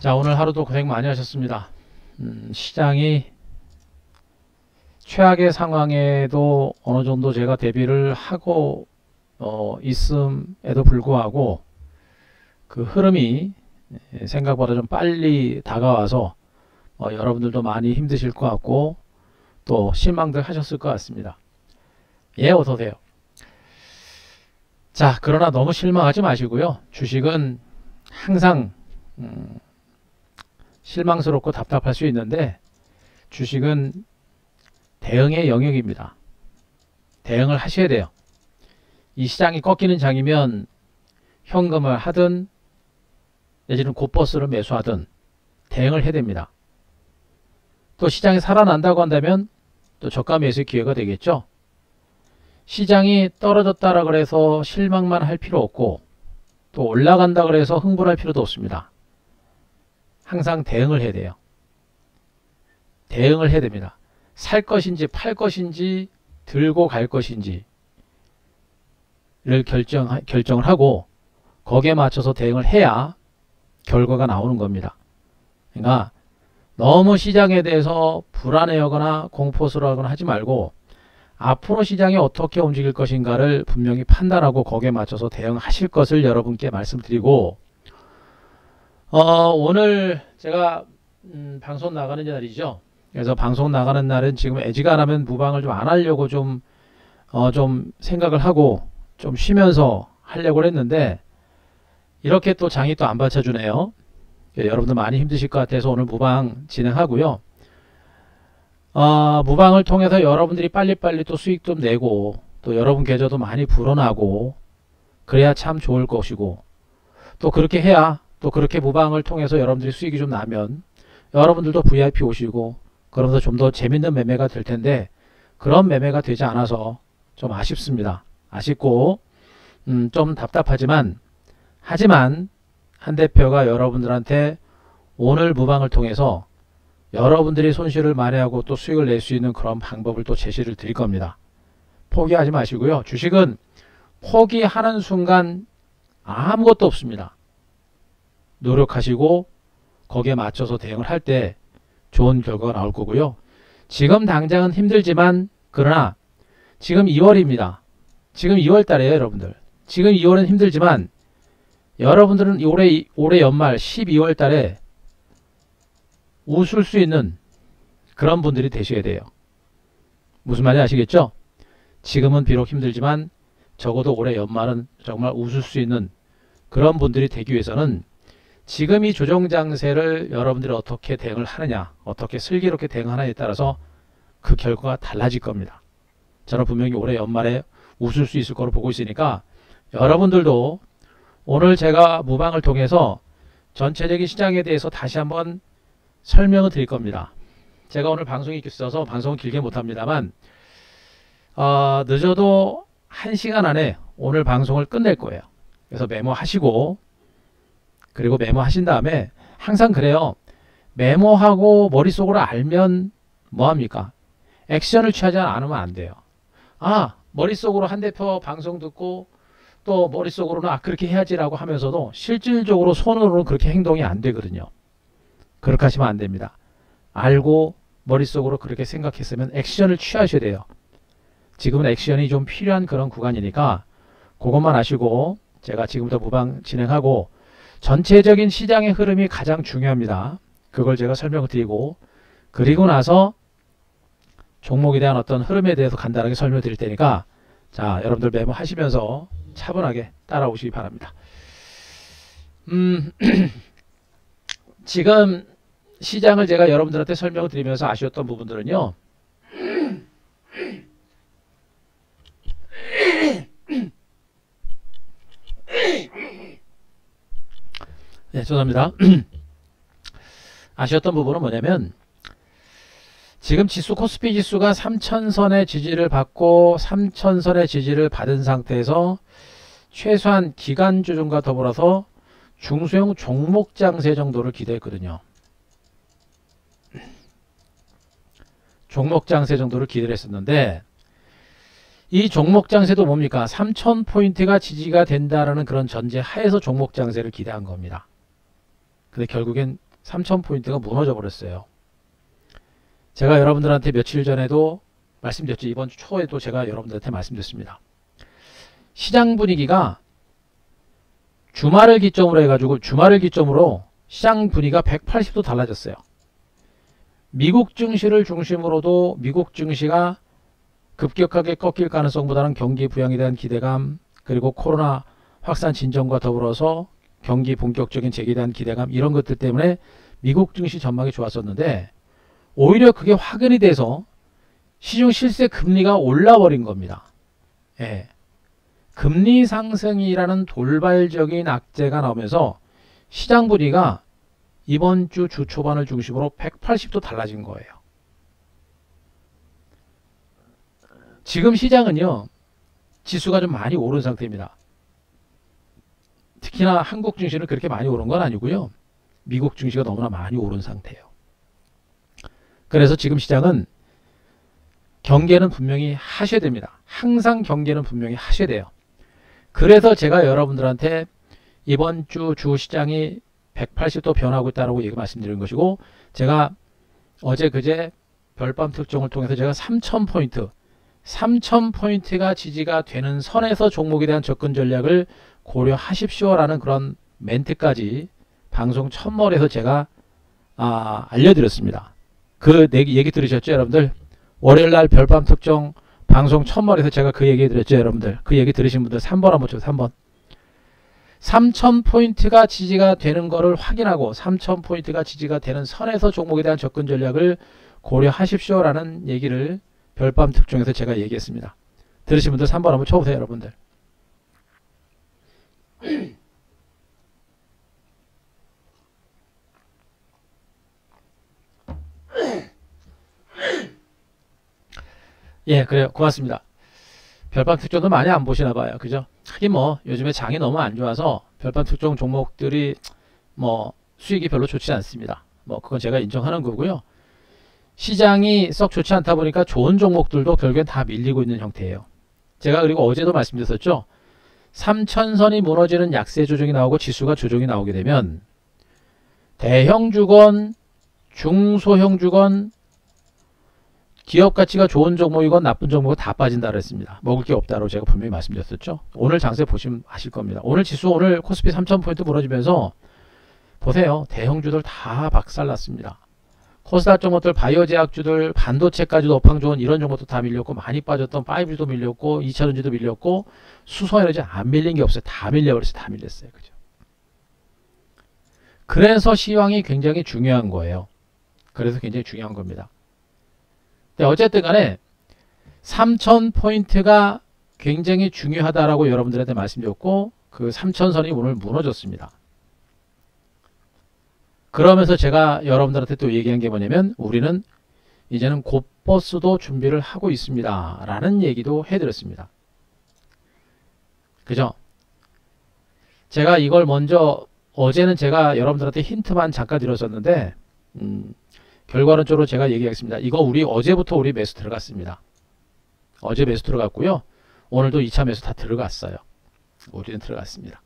자, 오늘 하루도 고생 많이 하셨습니다. 시장이 최악의 상황에도 어느 정도 제가 대비를 하고 있음에도 불구하고 그 흐름이 생각보다 좀 빨리 다가와서 여러분들도 많이 힘드실 것 같고 또 실망들 하셨을 것 같습니다. 예, 어서 오세요. 자, 그러나 너무 실망하지 마시고요. 주식은 항상 실망스럽고 답답할 수 있는데 주식은 대응의 영역입니다. 대응을 하셔야 돼요. 이 시장이 꺾이는 장이면 현금을 하든 내지는 곧버스를 매수하든 대응을 해야 됩니다. 또 시장이 살아난다고 한다면 또 저가 매수의 기회가 되겠죠. 시장이 떨어졌다라 그래서 실망만 할 필요 없고 또 올라간다 그래서 흥분할 필요도 없습니다. 항상 대응을 해야 돼요. 대응을 해야 됩니다. 살 것인지 팔 것인지 들고 갈 것인지를 결정을 하고 거기에 맞춰서 대응을 해야 결과가 나오는 겁니다. 그러니까 너무 시장에 대해서 불안해하거나 공포스러워하거나 하지 말고 앞으로 시장이 어떻게 움직일 것인가를 분명히 판단하고 거기에 맞춰서 대응하실 것을 여러분께 말씀드리고 오늘 제가 방송 나가는 날이죠. 그래서 방송 나가는 날은 지금 애지간하면 무방을 좀 안 하려고 좀 생각을 하고 좀 쉬면서 하려고 했는데 이렇게 또 장이 또 안 받쳐주네요. 여러분들 많이 힘드실 것 같아서 오늘 무방 진행하고요. 무방을 통해서 여러분들이 빨리빨리 또 수익 좀 내고 또 여러분 계좌도 많이 불어나고 그래야 참 좋을 것이고 또 그렇게 해야 또 그렇게 무방을 통해서 여러분들이 수익이 좀 나면 여러분들도 VIP 오시고 그러면서 좀 더 재밌는 매매가 될 텐데 그런 매매가 되지 않아서 좀 아쉽습니다. 아쉽고 좀 답답하지만 하지만 한 대표가 여러분들한테 오늘 무방을 통해서 여러분들이 손실을 만회하고 또 수익을 낼 수 있는 그런 방법을 또 제시를 드릴 겁니다. 포기하지 마시고요. 주식은 포기하는 순간 아무것도 없습니다. 노력하시고 거기에 맞춰서 대응을 할 때 좋은 결과가 나올 거고요. 지금 당장은 힘들지만 그러나 지금 2월입니다. 지금 2월 달이에요, 여러분들. 지금 2월은 힘들지만 여러분들은 올해 연말 12월 달에 웃을 수 있는 그런 분들이 되셔야 돼요. 무슨 말인지 아시겠죠? 지금은 비록 힘들지만 적어도 올해 연말은 정말 웃을 수 있는 그런 분들이 되기 위해서는 지금 이 조정장세를 여러분들이 어떻게 대응을 하느냐, 어떻게 슬기롭게 대응하느냐에 따라서 그 결과가 달라질 겁니다. 저는 분명히 올해 연말에 웃을 수 있을 거로 보고 있으니까 여러분들도 오늘 제가 무방을 통해서 전체적인 시장에 대해서 다시 한번 설명을 드릴 겁니다. 제가 오늘 방송이 있어서 방송은 길게 못합니다만 늦어도 1시간 안에 오늘 방송을 끝낼 거예요. 그래서 메모하시고 그리고 메모하신 다음에 항상 그래요. 메모하고 머릿속으로 알면 뭐합니까? 액션을 취하지 않으면 안 돼요. 머릿속으로 한 대표 방송 듣고 또 머릿속으로는 그렇게 해야지라고 하면서도 실질적으로 손으로는 그렇게 행동이 안 되거든요. 그렇게 하시면 안 됩니다. 알고 머릿속으로 그렇게 생각했으면 액션을 취하셔야 돼요. 지금은 액션이 좀 필요한 그런 구간이니까 그것만 아시고 제가 지금부터 무방 진행하고 전체적인 시장의 흐름이 가장 중요합니다. 그걸 제가 설명을 드리고 그리고 나서 종목에 대한 어떤 흐름에 대해서 간단하게 설명을 드릴 테니까 자, 여러분들 메모하시면서 차분하게 따라오시기 바랍니다. 지금 시장을 제가 여러분들한테 설명을 드리면서 아쉬웠던 부분들은요. 네, 죄송합니다. 아쉬웠던 부분은 뭐냐면 지금 지수 코스피 지수가 3000선의 지지를 받고 3000선의 지지를 받은 상태에서 최소한 기간 조정과 더불어서 중소형 종목 장세 정도를 기대했거든요. 종목 장세 정도를 기대를 했었는데 이 종목 장세도 뭡니까? 3000포인트가 지지가 된다라는 그런 전제 하에서 종목 장세를 기대한 겁니다. 근데 결국엔 3,000포인트가 무너져 버렸어요. 제가 여러분들한테 며칠 전에도 말씀드렸죠. 이번 주 초에도 제가 여러분들한테 말씀드렸습니다. 시장 분위기가 주말을 기점으로 시장 분위기가 180도 달라졌어요. 미국 증시를 중심으로도 미국 증시가 급격하게 꺾일 가능성보다는 경기 부양에 대한 기대감, 그리고 코로나 확산 진정과 더불어서 경기 본격적인 재개에 대한 기대감, 이런 것들 때문에 미국 증시 전망이 좋았었는데 오히려 그게 확인이 돼서 시중 실세 금리가 올라버린 겁니다. 예. 금리 상승이라는 돌발적인 악재가 나오면서 시장 분위기가 이번 주 초반을 중심으로 180도 달라진 거예요. 지금 시장은요, 지수가 좀 많이 오른 상태입니다. 특히나 한국 증시는 그렇게 많이 오른 건 아니고요. 미국 증시가 너무나 많이 오른 상태예요. 그래서 지금 시장은 경계는 분명히 하셔야 됩니다. 항상 경계는 분명히 하셔야 돼요. 그래서 제가 여러분들한테 이번 주 주시장이 180도 변하고 있다고 얘기 말씀드린 것이고, 제가 어제 그제 별밤 특종을 통해서 제가 3,000포인트가 지지가 되는 선에서 종목에 대한 접근 전략을 고려하십시오라는 그런 멘트까지 방송 첫머리에서 제가 알려드렸습니다. 그 얘기 들으셨죠, 여러분들? 월요일날 별밤 특종 방송 첫머리에서 제가 그 얘기 드렸죠, 여러분들? 그 얘기 들으신 분들 3번 한번 쳐주세요. 3번. 3,000포인트가 지지가 되는 거를 확인하고 3,000포인트가 지지가 되는 선에서 종목에 대한 접근 전략을 고려하십시오라는 얘기를 별밤 특종에서 제가 얘기했습니다. 들으신 분들 3번 한번 쳐보세요, 여러분들. 예, 그래요. 고맙습니다. 별밤 특종도 많이 안 보시나 봐요. 그죠? 하긴 뭐 요즘에 장이 너무 안 좋아서 별밤 특종 종목들이 뭐 수익이 별로 좋지 않습니다. 뭐 그건 제가 인정하는 거고요. 시장이 썩 좋지 않다 보니까 좋은 종목들도 결국엔 다 밀리고 있는 형태예요. 제가 그리고 어제도 말씀드렸었죠. 3,000선이 무너지는 약세 조정이 나오고 지수가 조정이 나오게 되면 대형 주건, 중소형 주건, 기업 가치가 좋은 종목이건 나쁜 종목은 다 빠진다 그랬습니다. 먹을 게 없다고 제가 분명히 말씀드렸었죠. 오늘 장세 보시면 아실 겁니다. 오늘 지수 오늘 코스피 3,000포인트 무너지면서 보세요. 대형주들 다 박살났습니다. 코스닥 종목들, 바이오 제약주들, 반도체까지도 업황 좋은 이런 종목도 다 밀렸고, 많이 빠졌던 5G도 밀렸고, 2차전지도 밀렸고, 수소에너지 안 밀린 게 없어요. 다 밀려버렸어요. 다 밀렸어요. 그죠? 그래서 시황이 굉장히 중요한 거예요. 그래서 굉장히 중요한 겁니다. 어쨌든 간에 3,000포인트가 굉장히 중요하다라고 여러분들한테 말씀드렸고, 그 3,000선이 오늘 무너졌습니다. 그러면서 제가 여러분들한테 또 얘기한 게 뭐냐면, 우리는 이제는 곧버스도 준비를 하고 있습니다 라는 얘기도 해드렸습니다. 그죠? 제가 이걸 먼저 어제는 제가 여러분들한테 힌트만 잠깐 드렸었는데, 결과론적으로 제가 얘기하겠습니다. 이거 어제부터 우리 매수 들어갔습니다. 어제 매수 들어갔고요. 오늘도 2차 매수 다 들어갔어요. 우리는 들어갔습니다.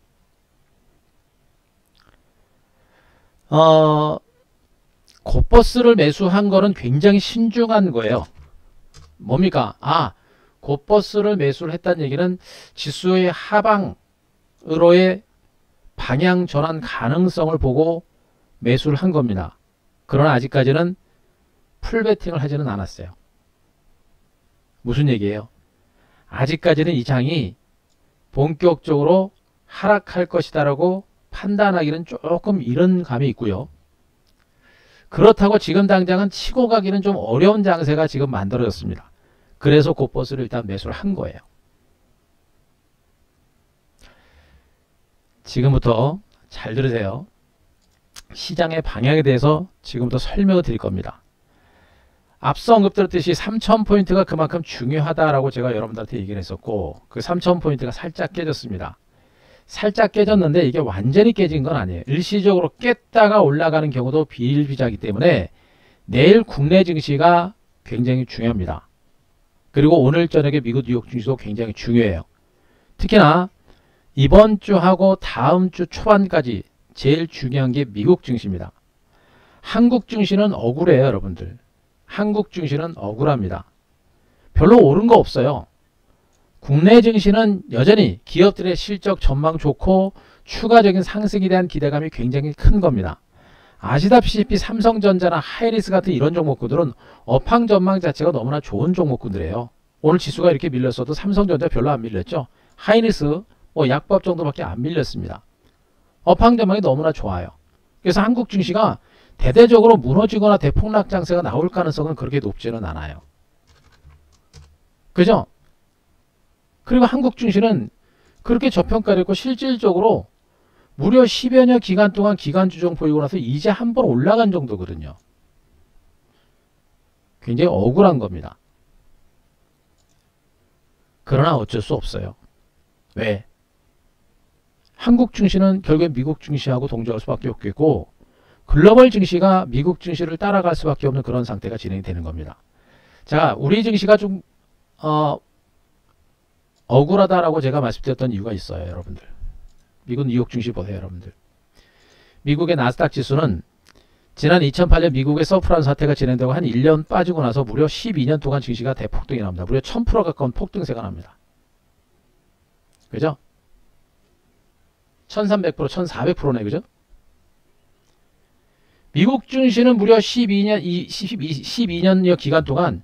곧버스를 매수한 거는 굉장히 신중한 거예요. 뭡니까? 곧버스를 매수를 했다는 얘기는 지수의 하방으로의 방향 전환 가능성을 보고 매수를 한 겁니다. 그러나 아직까지는 풀베팅을 하지는 않았어요. 무슨 얘기예요? 아직까지는 이 장이 본격적으로 하락할 것이다라고 판단하기는 조금 이른 감이 있고요. 그렇다고 지금 당장은 치고 가기는 좀 어려운 장세가 지금 만들어졌습니다. 그래서 곧버스를 일단 매수를 한 거예요. 지금부터 잘 들으세요. 시장의 방향에 대해서 지금부터 설명을 드릴 겁니다. 앞서 언급드렸듯이 3,000포인트가 그만큼 중요하다라고 제가 여러분들한테 얘기를 했었고, 그 3,000포인트가 살짝 깨졌습니다. 살짝 깨졌는데 이게 완전히 깨진 건 아니에요. 일시적으로 깼다가 올라가는 경우도 비일비재하기 때문에 내일 국내 증시가 굉장히 중요합니다. 그리고 오늘 저녁에 미국 뉴욕 증시도 굉장히 중요해요. 특히나 이번 주하고 다음 주 초반까지 제일 중요한 게 미국 증시입니다. 한국 증시는 억울해요, 여러분들. 한국 증시는 억울합니다. 별로 오른 거 없어요. 국내 증시는 여전히 기업들의 실적 전망 좋고 추가적인 상승에 대한 기대감이 굉장히 큰 겁니다. 아시다시피 삼성전자나 하이닉스 같은 이런 종목군들은 업황 전망 자체가 너무나 좋은 종목군들이에요. 오늘 지수가 이렇게 밀렸어도 삼성전자 별로 안 밀렸죠. 하이닉스 뭐 약밥 정도밖에 안 밀렸습니다. 업황 전망이 너무나 좋아요. 그래서 한국 증시가 대대적으로 무너지거나 대폭락 장세가 나올 가능성은 그렇게 높지는 않아요. 그죠? 그리고 한국 증시는 그렇게 저평가됐고 실질적으로 무려 10여년 기간 동안 기간 조정 보이고 나서 이제 한 번 올라간 정도거든요. 굉장히 억울한 겁니다. 그러나 어쩔 수 없어요. 왜? 한국 증시는 결국에 미국 증시하고 동조할 수밖에 없겠고 글로벌 증시가 미국 증시를 따라갈 수밖에 없는 그런 상태가 진행이 되는 겁니다. 자, 우리 증시가 좀 억울하다라고 제가 말씀드렸던 이유가 있어요, 여러분들. 미국 뉴욕 증시 보세요, 여러분들. 미국의 나스닥 지수는 지난 2008년 미국의 서프라임 사태가 진행되고 한 1년 빠지고 나서 무려 12년 동안 증시가 대폭등이 납니다. 무려 1000% 가까운 폭등세가 납니다. 그죠? 1300%, 1400%네, 그죠? 미국 증시는 무려 12년여 기간 동안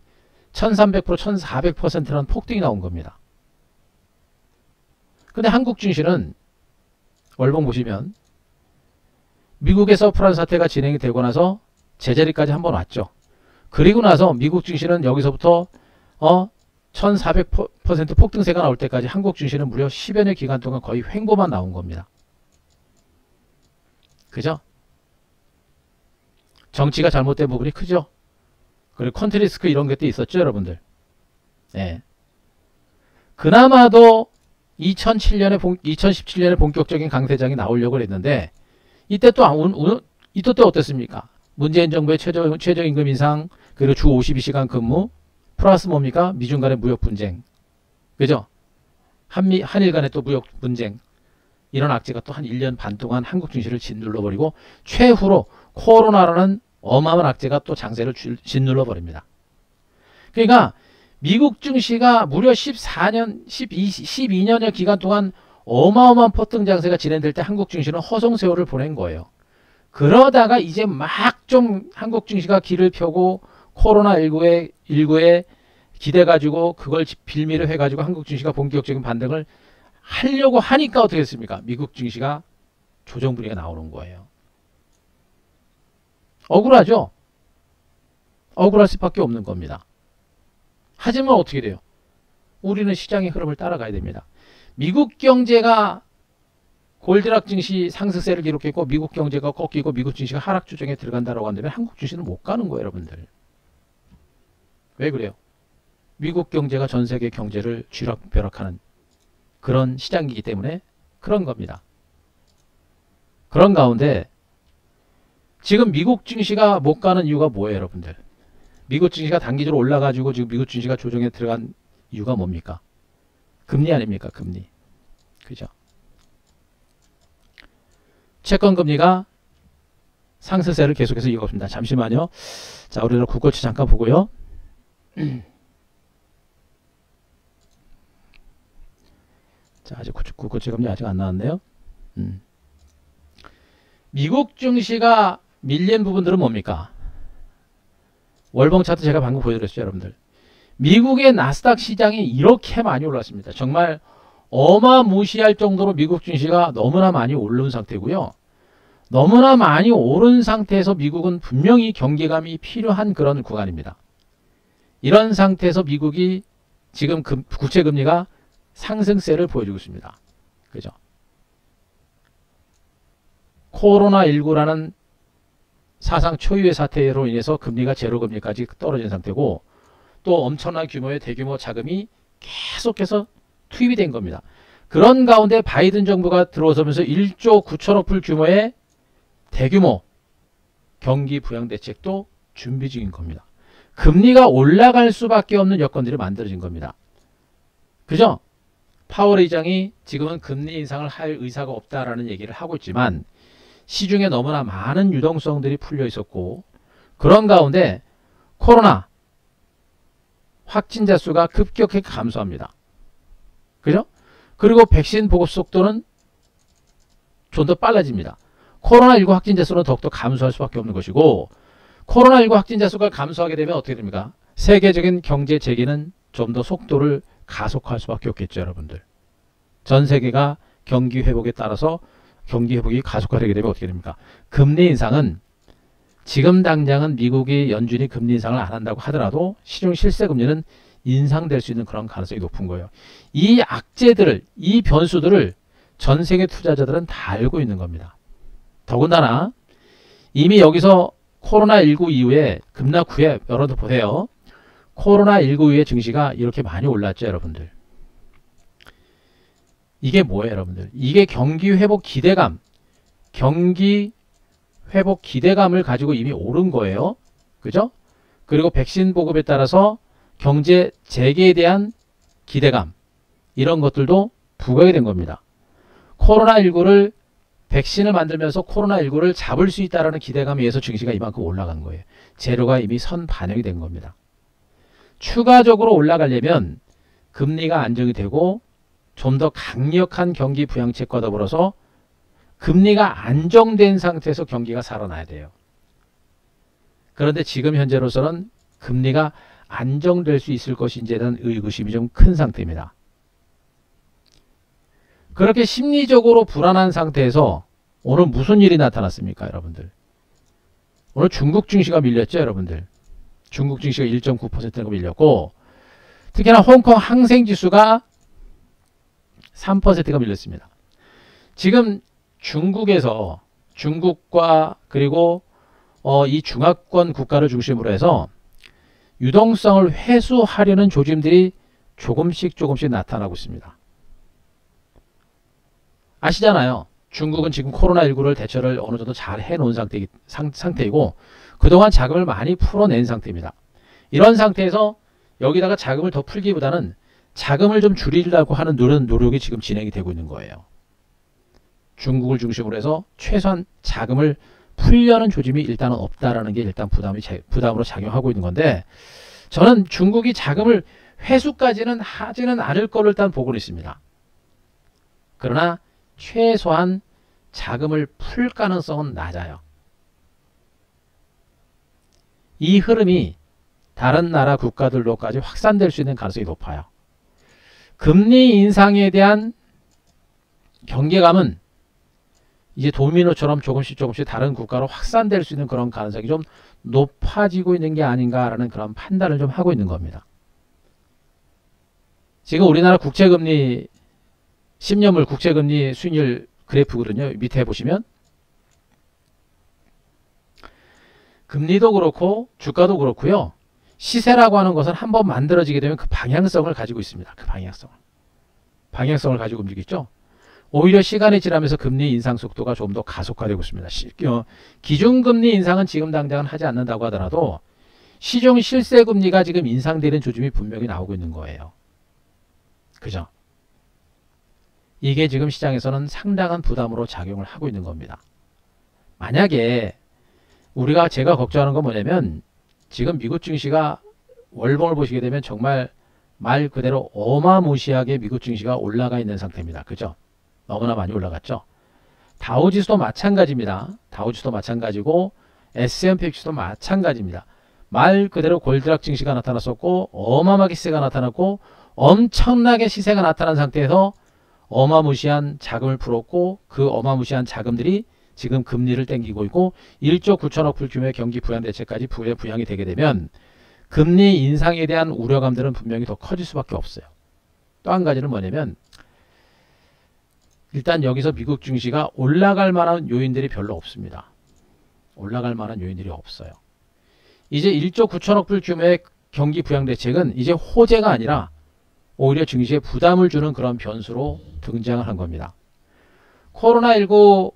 1300%, 1400%라는 폭등이 나온 겁니다. 근데 한국 증시는 월봉 보시면 미국의 서프라임 사태가 진행이 되고 나서 제자리까지 한번 왔죠. 그리고 나서 미국 증시는 여기서부터 1400% 폭등세가 나올 때까지 한국 증시는 무려 10여 년 기간 동안 거의 횡보만 나온 겁니다. 그죠? 정치가 잘못된 부분이 크죠. 그리고 컨트리스크 이런 것도 있었죠, 여러분들. 네. 그나마도 2017년에 본격적인 강세장이 나오려고 했는데 이때 또 어땠습니까? 문재인 정부의 최저임금 인상, 그리고 주 52시간 근무, 플러스 뭡니까? 미중 간의 무역 분쟁. 그죠? 한일 간의 또 무역 분쟁. 이런 악재가 또 한 1년 반 동안 한국 증시를 짓눌러버리고 최후로 코로나라는 어마어마한 악재가 또 장세를 짓눌러버립니다. 그러니까 미국 증시가 무려 12년여 기간 동안 어마어마한 폭등 장세가 진행될 때 한국 증시는 허송세월을 보낸 거예요. 그러다가 이제 막 좀 한국 증시가 길을 펴고 코로나19에 기대가지고 그걸 빌미를 해가지고 한국 증시가 본격적인 반등을 하려고 하니까 어떻게 됐습니까? 미국 증시가 조정 분위기가 나오는 거예요. 억울하죠? 억울할 수밖에 없는 겁니다. 하지만 어떻게 돼요? 우리는 시장의 흐름을 따라가야 됩니다. 미국 경제가 골드락 증시 상승세를 기록했고 미국 경제가 꺾이고 미국 증시가 하락 추정에 들어간다고 한다면 한국 증시는 못 가는 거예요, 여러분들. 왜 그래요? 미국 경제가 전 세계 경제를 쥐락펴락하는 그런 시장이기 때문에 그런 겁니다. 그런 가운데 지금 미국 증시가 못 가는 이유가 뭐예요, 여러분들? 미국 증시가 단기적으로 올라가지고 지금 미국 증시가 조정에 들어간 이유가 뭡니까? 금리 아닙니까? 금리. 그죠? 채권 금리가 상승세를 계속해서 이어가고 있습니다. 잠시만요. 자, 우리는 국고치 잠깐 보고요. 자, 아직 국고치 금리 아직 안 나왔네요. 미국 증시가 밀린 부분들은 뭡니까? 월봉 차트 제가 방금 보여드렸죠, 여러분들. 미국의 나스닥 시장이 이렇게 많이 올랐습니다. 정말 어마무시할 정도로 미국 증시가 너무나 많이 오른 상태고요. 너무나 많이 오른 상태에서 미국은 분명히 경계감이 필요한 그런 구간입니다. 이런 상태에서 미국이 지금 국채금리가 상승세를 보여주고 있습니다. 그죠? 코로나19라는 사상 초유의 사태로 인해서 금리가 제로금리까지 떨어진 상태고 또 엄청난 규모의 대규모 자금이 계속해서 투입이 된 겁니다. 그런 가운데 바이든 정부가 들어서면서 1조 9천억 불 규모의 대규모 경기 부양 대책도 준비 중인 겁니다. 금리가 올라갈 수밖에 없는 여건들이 만들어진 겁니다. 그죠? 파월 의장이 지금은 금리 인상을 할 의사가 없다라는 얘기를 하고 있지만 시중에 너무나 많은 유동성들이 풀려 있었고 그런 가운데 코로나 확진자 수가 급격하게 감소합니다. 그죠? 그리고 백신 보급 속도는 좀 더 빨라집니다. 코로나19 확진자 수는 더욱더 감소할 수밖에 없는 것이고 코로나19 확진자 수가 감소하게 되면 어떻게 됩니까? 세계적인 경제 재기는 좀 더 속도를 가속할 수밖에 없겠죠, 여러분들. 전 세계가 경기 회복에 따라서 경기 회복이 가속화되게 되면 어떻게 됩니까? 금리 인상은 지금 당장은 미국이 연준이 금리 인상을 안 한다고 하더라도 시중 실세 금리는 인상될 수 있는 그런 가능성이 높은 거예요. 이 악재들을, 이 변수들을 전 세계 투자자들은 다 알고 있는 겁니다. 더군다나 이미 여기서 코로나19 이후에 급락 후에 여러분들 보세요. 코로나19 이후에 증시가 이렇게 많이 올랐죠, 여러분들. 이게 뭐예요, 여러분들? 이게 경기 회복 기대감, 경기 회복 기대감을 가지고 이미 오른 거예요. 그죠? 그리고 백신 보급에 따라서 경제 재개에 대한 기대감, 이런 것들도 부각이 된 겁니다. 코로나19를 백신을 만들면서 코로나19를 잡을 수 있다는 기대감에 의해서 증시가 이만큼 올라간 거예요. 재료가 이미 선 반영이 된 겁니다. 추가적으로 올라가려면 금리가 안정이 되고 좀 더 강력한 경기 부양책과 더불어서 금리가 안정된 상태에서 경기가 살아나야 돼요. 그런데 지금 현재로서는 금리가 안정될 수 있을 것인지에 대한 의구심이 좀 큰 상태입니다. 그렇게 심리적으로 불안한 상태에서 오늘 무슨 일이 나타났습니까, 여러분들? 오늘 중국 증시가 밀렸죠, 여러분들. 중국 증시가 1.9%가 밀렸고 특히나 홍콩 항생지수가 3%가 밀렸습니다. 지금 중국에서 중국과 그리고 이 중화권 국가를 중심으로 해서 유동성을 회수하려는 조짐들이 조금씩 나타나고 있습니다. 아시잖아요. 중국은 지금 코로나19를 대처를 어느 정도 잘 해놓은 상태이고 그동안 자금을 많이 풀어낸 상태입니다. 이런 상태에서 여기다가 자금을 더 풀기보다는 자금을 좀 줄이려고 하는 노력이 지금 진행이 되고 있는 거예요. 중국을 중심으로 해서 최소한 자금을 풀려는 조짐이 일단은 없다라는 게 일단 부담으로 작용하고 있는 건데 저는 중국이 자금을 회수까지는 하지는 않을 거를 일단 보고는 있습니다. 그러나 최소한 자금을 풀 가능성은 낮아요. 이 흐름이 다른 나라 국가들로까지 확산될 수 있는 가능성이 높아요. 금리 인상에 대한 경계감은 이제 도미노처럼 조금씩 다른 국가로 확산될 수 있는 그런 가능성이 좀 높아지고 있는 게 아닌가라는 그런 판단을 좀 하고 있는 겁니다. 지금 우리나라 국채금리 10년물 국채금리 수익률 그래프거든요. 밑에 보시면 금리도 그렇고 주가도 그렇고요. 시세라고 하는 것은 한번 만들어지게 되면 그 방향성을 가지고 있습니다. 그 방향성을 가지고 움직이죠. 오히려 시간이 지나면서 금리 인상 속도가 좀 더 가속화되고 있습니다. 기준금리 인상은 지금 당장은 하지 않는다고 하더라도 시중 실세금리가 지금 인상되는 조짐이 분명히 나오고 있는 거예요. 그죠? 이게 지금 시장에서는 상당한 부담으로 작용을 하고 있는 겁니다. 만약에 제가 걱정하는 건 뭐냐면 지금 미국 증시가 월봉을 보시게 되면 정말 말 그대로 어마무시하게 미국 증시가 올라가 있는 상태입니다. 그죠? 너무나 많이 올라갔죠. 다우지수도 마찬가지입니다. 다우지수도 마찬가지고 S&P 지수도 마찬가지입니다. 말 그대로 골드락 증시가 나타났었고 어마어마하게 시세가 나타났고 엄청나게 시세가 나타난 상태에서 어마무시한 자금을 풀었고 그 어마무시한 자금들이 지금 금리를 땡기고 있고 1조 9천억 불 규모의 경기 부양 대책까지 부양이 되게 되면 금리 인상에 대한 우려감들은 분명히 더 커질 수밖에 없어요. 또 한 가지는 뭐냐면 일단 여기서 미국 증시가 올라갈 만한 요인들이 별로 없습니다. 올라갈 만한 요인들이 없어요. 이제 1조 9천억 불 규모의 경기 부양 대책은 이제 호재가 아니라 오히려 증시에 부담을 주는 그런 변수로 등장을 한 겁니다. 코로나19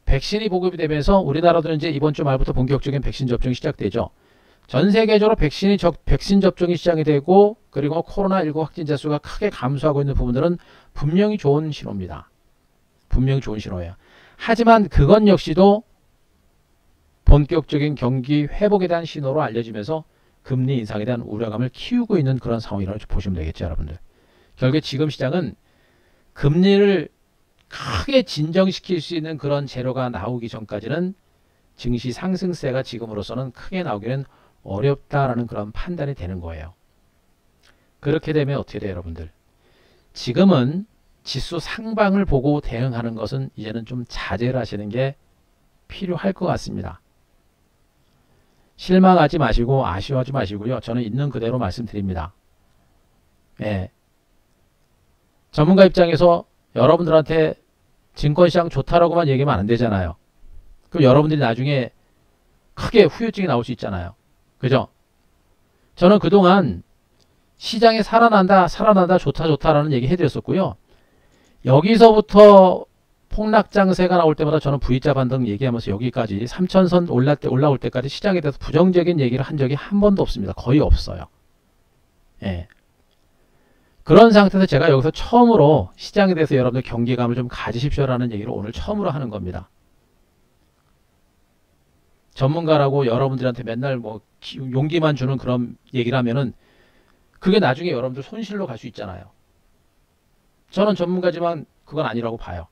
백신이 보급이 되면서 우리나라도 이제 이번 주 말부터 본격적인 백신 접종이 시작되죠. 전 세계적으로 백신 접종이 시작이 되고 그리고 코로나19 확진자 수가 크게 감소하고 있는 부분들은 분명히 좋은 신호입니다. 분명히 좋은 신호예요. 하지만 그건 역시도 본격적인 경기 회복에 대한 신호로 알려지면서 금리 인상에 대한 우려감을 키우고 있는 그런 상황이라고 보시면 되겠죠, 여러분들. 결국에 지금 시장은 금리를 크게 진정시킬 수 있는 그런 재료가 나오기 전까지는 증시 상승세가 지금으로서는 크게 나오기는 어렵다라는 그런 판단이 되는 거예요. 그렇게 되면 어떻게 돼요, 여러분들? 지금은 지수 상방을 보고 대응하는 것은 이제는 좀 자제를 하시는 게 필요할 것 같습니다. 실망하지 마시고 아쉬워하지 마시고요. 저는 있는 그대로 말씀드립니다. 예. 전문가 입장에서 여러분들한테 증권시장 좋다라고만 얘기하면 안 되잖아요. 그럼 여러분들이 나중에 크게 후유증이 나올 수 있잖아요. 그죠? 저는 그동안 시장이 살아난다 좋다라는 얘기 해드렸었고요. 여기서부터 폭락장세가 나올 때마다 저는 V자 반등 얘기하면서 여기까지 3000선 올라올 때까지 시장에 대해서 부정적인 얘기를 한 적이 한 번도 없습니다. 거의 없어요. 예. 그런 상태에서 제가 여기서 처음으로 시장에 대해서 여러분들 경계감을 좀 가지십시오라는 얘기를 오늘 처음으로 하는 겁니다. 전문가라고 여러분들한테 맨날 뭐 용기만 주는 그런 얘기를 하면은 그게 나중에 여러분들 손실로 갈 수 있잖아요. 저는 전문가지만 그건 아니라고 봐요.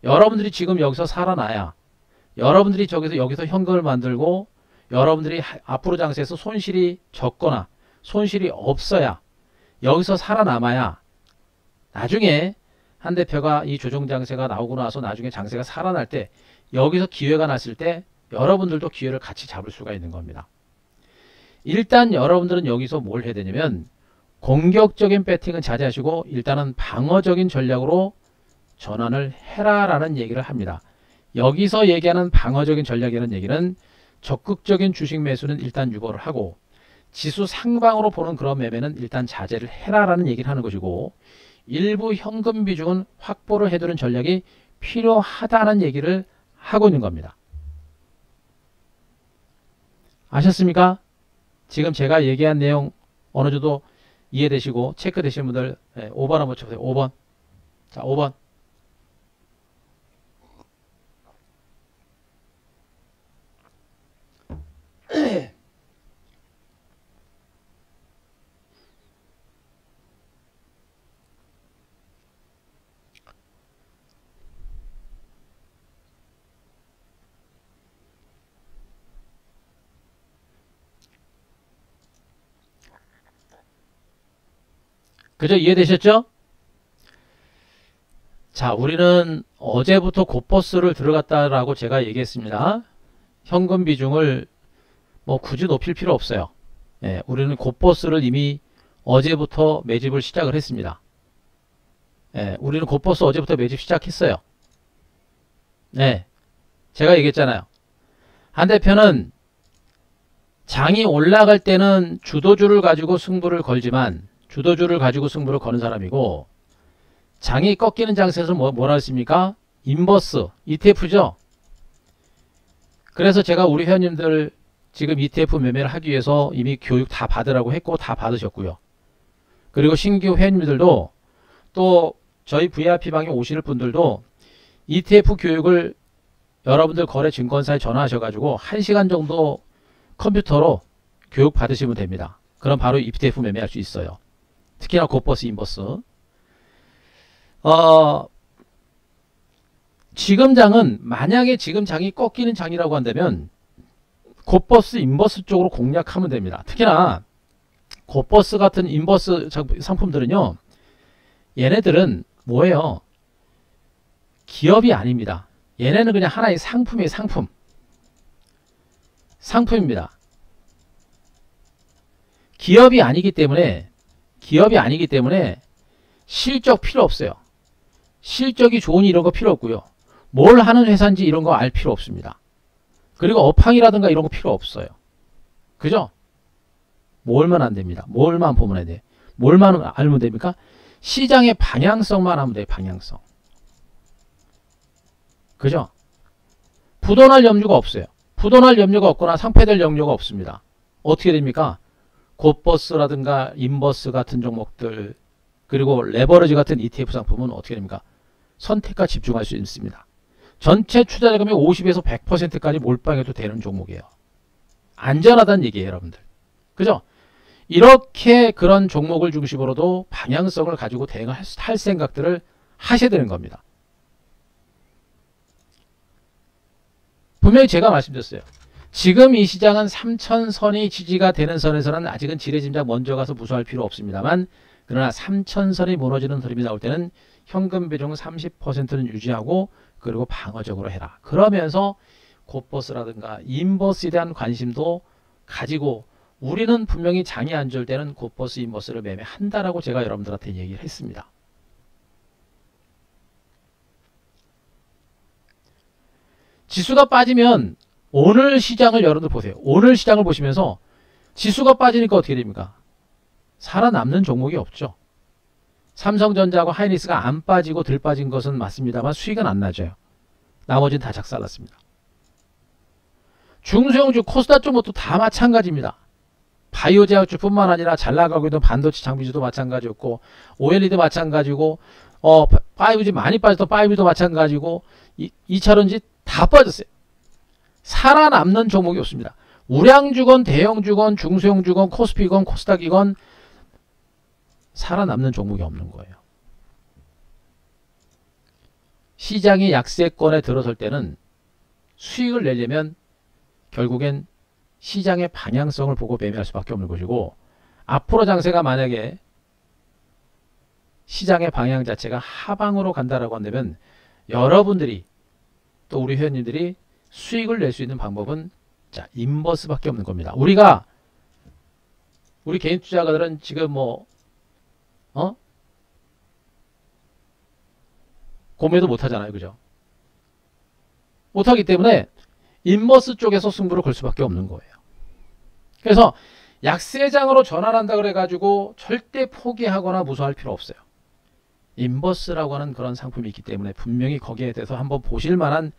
여러분들이 지금 여기서 살아나야 여러분들이 여기서 현금을 만들고 여러분들이 앞으로 장세에서 손실이 적거나 손실이 없어야 여기서 살아남아야 나중에 한 대표가 이 조정장세가 나오고 나서 나중에 장세가 살아날 때 여기서 기회가 났을 때 여러분들도 기회를 같이 잡을 수가 있는 겁니다. 일단 여러분들은 여기서 뭘 해야 되냐면 공격적인 배팅은 자제하시고 일단은 방어적인 전략으로 전환을 해라라는 얘기를 합니다. 여기서 얘기하는 방어적인 전략이라는 얘기는 적극적인 주식 매수는 일단 유보를 하고 지수 상방으로 보는 그런 매매는 일단 자제를 해라라는 얘기를 하는 것이고 일부 현금 비중은 확보를 해두는 전략이 필요하다는 얘기를 하고 있는 겁니다. 아셨습니까? 지금 제가 얘기한 내용 어느 정도 이해되시고 체크되신 분들 5번 한번 쳐보세요. 5번. 자, 5번. 그죠? 이해되셨죠? 자, 우리는 어제부터 곧버스를 들어갔다라고 제가 얘기했습니다. 현금 비중을 뭐 굳이 높일 필요 없어요. 예, 우리는 곧버스를 이미 어제부터 매집을 시작을 했습니다. 예, 우리는 곧버스 어제부터 매집 시작했어요. 네, 제가 얘기했잖아요. 한 대표는 장이 올라갈 때는 주도주를 가지고 승부를 걸지만 주도주를 가지고 승부를 거는 사람이고 장이 꺾이는 장세에서 뭐라 했습니까? 인버스, ETF죠. 그래서 제가 우리 회원님들 지금 ETF 매매를 하기 위해서 이미 교육 다 받으라고 했고 다 받으셨고요. 그리고 신규 회원님들도 또 저희 VIP방에 오실 분들도 ETF 교육을 여러분들 거래 증권사에 전화하셔가지고 1시간 정도 컴퓨터로 교육 받으시면 됩니다. 그럼 바로 ETF 매매할 수 있어요. 특히나 곧버스, 인버스. 지금 장은 만약에 지금 장이 꺾이는 장이라고 한다면 곧버스, 인버스 쪽으로 공략하면 됩니다. 특히나 곧버스 같은 인버스 상품들은요. 얘네들은 뭐예요? 기업이 아닙니다. 얘네는 그냥 하나의 상품이에요. 상품. 상품입니다. 기업이 아니기 때문에 실적 필요 없어요. 실적이 좋으니 이런 거 필요 없고요. 뭘 하는 회사인지 이런 거 알 필요 없습니다. 그리고 업황이라든가 이런 거 필요 없어요. 그죠? 뭘만 안 됩니다. 뭘만 보면 돼. 뭘만 알면 됩니까? 시장의 방향성만 하면 돼요. 방향성. 그죠? 부도날 염려가 없어요. 부도날 염려가 없거나 상폐될 염려가 없습니다. 어떻게 됩니까? 곧버스라든가 인버스 같은 종목들 그리고 레버리지 같은 ETF 상품은 어떻게 됩니까? 선택과 집중할 수 있습니다. 전체 투자 자금의 50에서 100%까지 몰빵해도 되는 종목이에요. 안전하다는 얘기예요, 여러분들. 그죠? 이렇게 그런 종목을 중심으로도 방향성을 가지고 대응할 생각들을 하셔야 되는 겁니다. 분명히 제가 말씀드렸어요. 지금 이 시장은 3천선이 지지가 되는 선에서는 아직은 지레짐작 먼저 가서 무서워할 필요 없습니다만, 그러나 3천선이 무너지는 흐름이 나올 때는 현금 비중 30%는 유지하고 그리고 방어적으로 해라. 그러면서 곧버스라든가 인버스에 대한 관심도 가지고 우리는 분명히 장이 안 좋을 때는 곧버스 인버스를 매매한다라고 제가 여러분들한테 얘기를 했습니다. 지수가 빠지면 오늘 시장을 여러분들 보세요. 오늘 시장을 보시면서 지수가 빠지니까 어떻게 됩니까? 살아남는 종목이 없죠. 삼성전자하고 하이닉스가 안 빠지고 덜 빠진 것은 맞습니다만 수익은 안 나죠. 나머지는 다 작살났습니다. 중소형주 코스닥 쪽도 다 마찬가지입니다. 바이오 제약주뿐만 아니라 잘 나가고 있는 반도체 장비주도 마찬가지였고, OLED도 마찬가지고, 5G 많이 빠졌던 5G도 마찬가지고, 2차전지 다 빠졌어요. 살아남는 종목이 없습니다. 우량주건 대형주건 중소형주건 코스피건 코스닥이건 살아남는 종목이 없는 거예요. 시장이 약세권에 들어설 때는 수익을 내려면 결국엔 시장의 방향성을 보고 매매할 수밖에 없는 것이고, 앞으로 장세가 만약에 시장의 방향 자체가 하방으로 간다라고 한다면 여러분들이 또 우리 회원님들이 수익을 낼 수 있는 방법은 자, 인버스밖에 없는 겁니다. 우리 개인 투자가들은 지금 고매도 못 하잖아요. 그죠? 못 하기 때문에 인버스 쪽에서 승부를 걸 수밖에 없는 거예요. 그래서 약세장으로 전환한다 그래가지고 절대 포기하거나 무서워할 필요 없어요. 인버스라고 하는 그런 상품이 있기 때문에 분명히 거기에 대해서 한번 보실 만한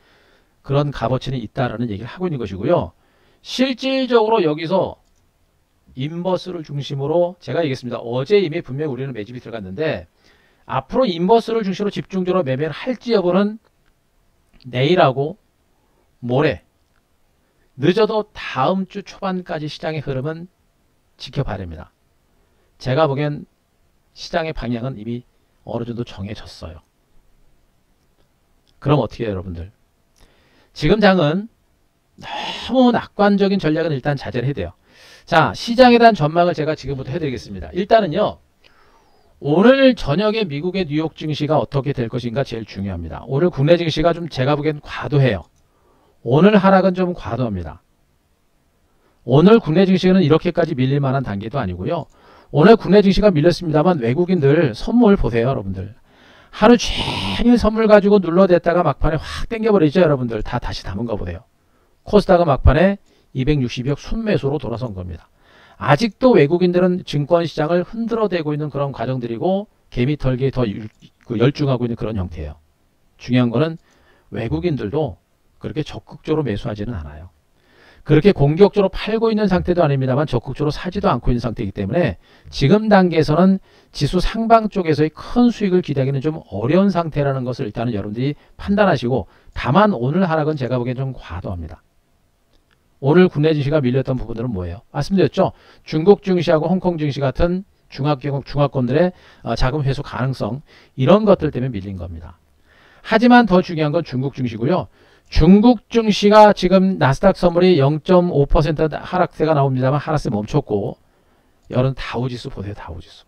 그런 값어치는 있다라는 얘기를 하고 있는 것이고요. 실질적으로 여기서 인버스를 중심으로 제가 얘기했습니다. 어제 이미 분명히 우리는 매집이 들어갔는데 앞으로 인버스를 중심으로 집중적으로 매매를 할지 여부는 내일하고 모레 늦어도 다음 주 초반까지 시장의 흐름은 지켜봐야 됩니다. 제가 보기엔 시장의 방향은 이미 어느 정도 정해졌어요. 그럼 어떻게 해요, 여러분들? 지금 장은 너무 낙관적인 전략은 일단 자제를 해야 돼요. 자, 시장에 대한 전망을 제가 지금부터 해드리겠습니다. 일단은요, 오늘 저녁에 미국의 뉴욕 증시가 어떻게 될 것인가 제일 중요합니다. 오늘 국내 증시가 좀 제가 보기엔 과도해요. 오늘 하락은 좀 과도합니다. 오늘 국내 증시는 이렇게까지 밀릴 만한 단계도 아니고요. 오늘 국내 증시가 밀렸습니다만 외국인들 선물 보세요, 여러분들. 하루 종일 선물 가지고 눌러댔다가 막판에 확 땡겨버리죠, 여러분들. 다 다시 담은 거 보세요. 코스닥은 막판에 260억 순매수로 돌아선 겁니다. 아직도 외국인들은 증권시장을 흔들어대고 있는 그런 과정들이고 개미 털기에 더 열중하고 있는 그런 형태예요. 중요한 거는 외국인들도 그렇게 적극적으로 매수하지는 않아요. 그렇게 공격적으로 팔고 있는 상태도 아닙니다만 적극적으로 사지도 않고 있는 상태이기 때문에 지금 단계에서는 지수 상방 쪽에서의 큰 수익을 기대하기는 좀 어려운 상태라는 것을 일단은 여러분들이 판단하시고, 다만 오늘 하락은 제가 보기엔 좀 과도합니다. 오늘 국내 증시가 밀렸던 부분들은 뭐예요? 말씀드렸죠. 중국 증시하고 홍콩 증시 같은 중화권들의 자금 회수 가능성, 이런 것들 때문에 밀린 겁니다. 하지만 더 중요한 건 중국 증시고요. 중국 증시가 지금 나스닥 선물이 0.5% 하락세가 나옵니다만 하락세 멈췄고, 여러분 다우지수 보세요. 다우지수.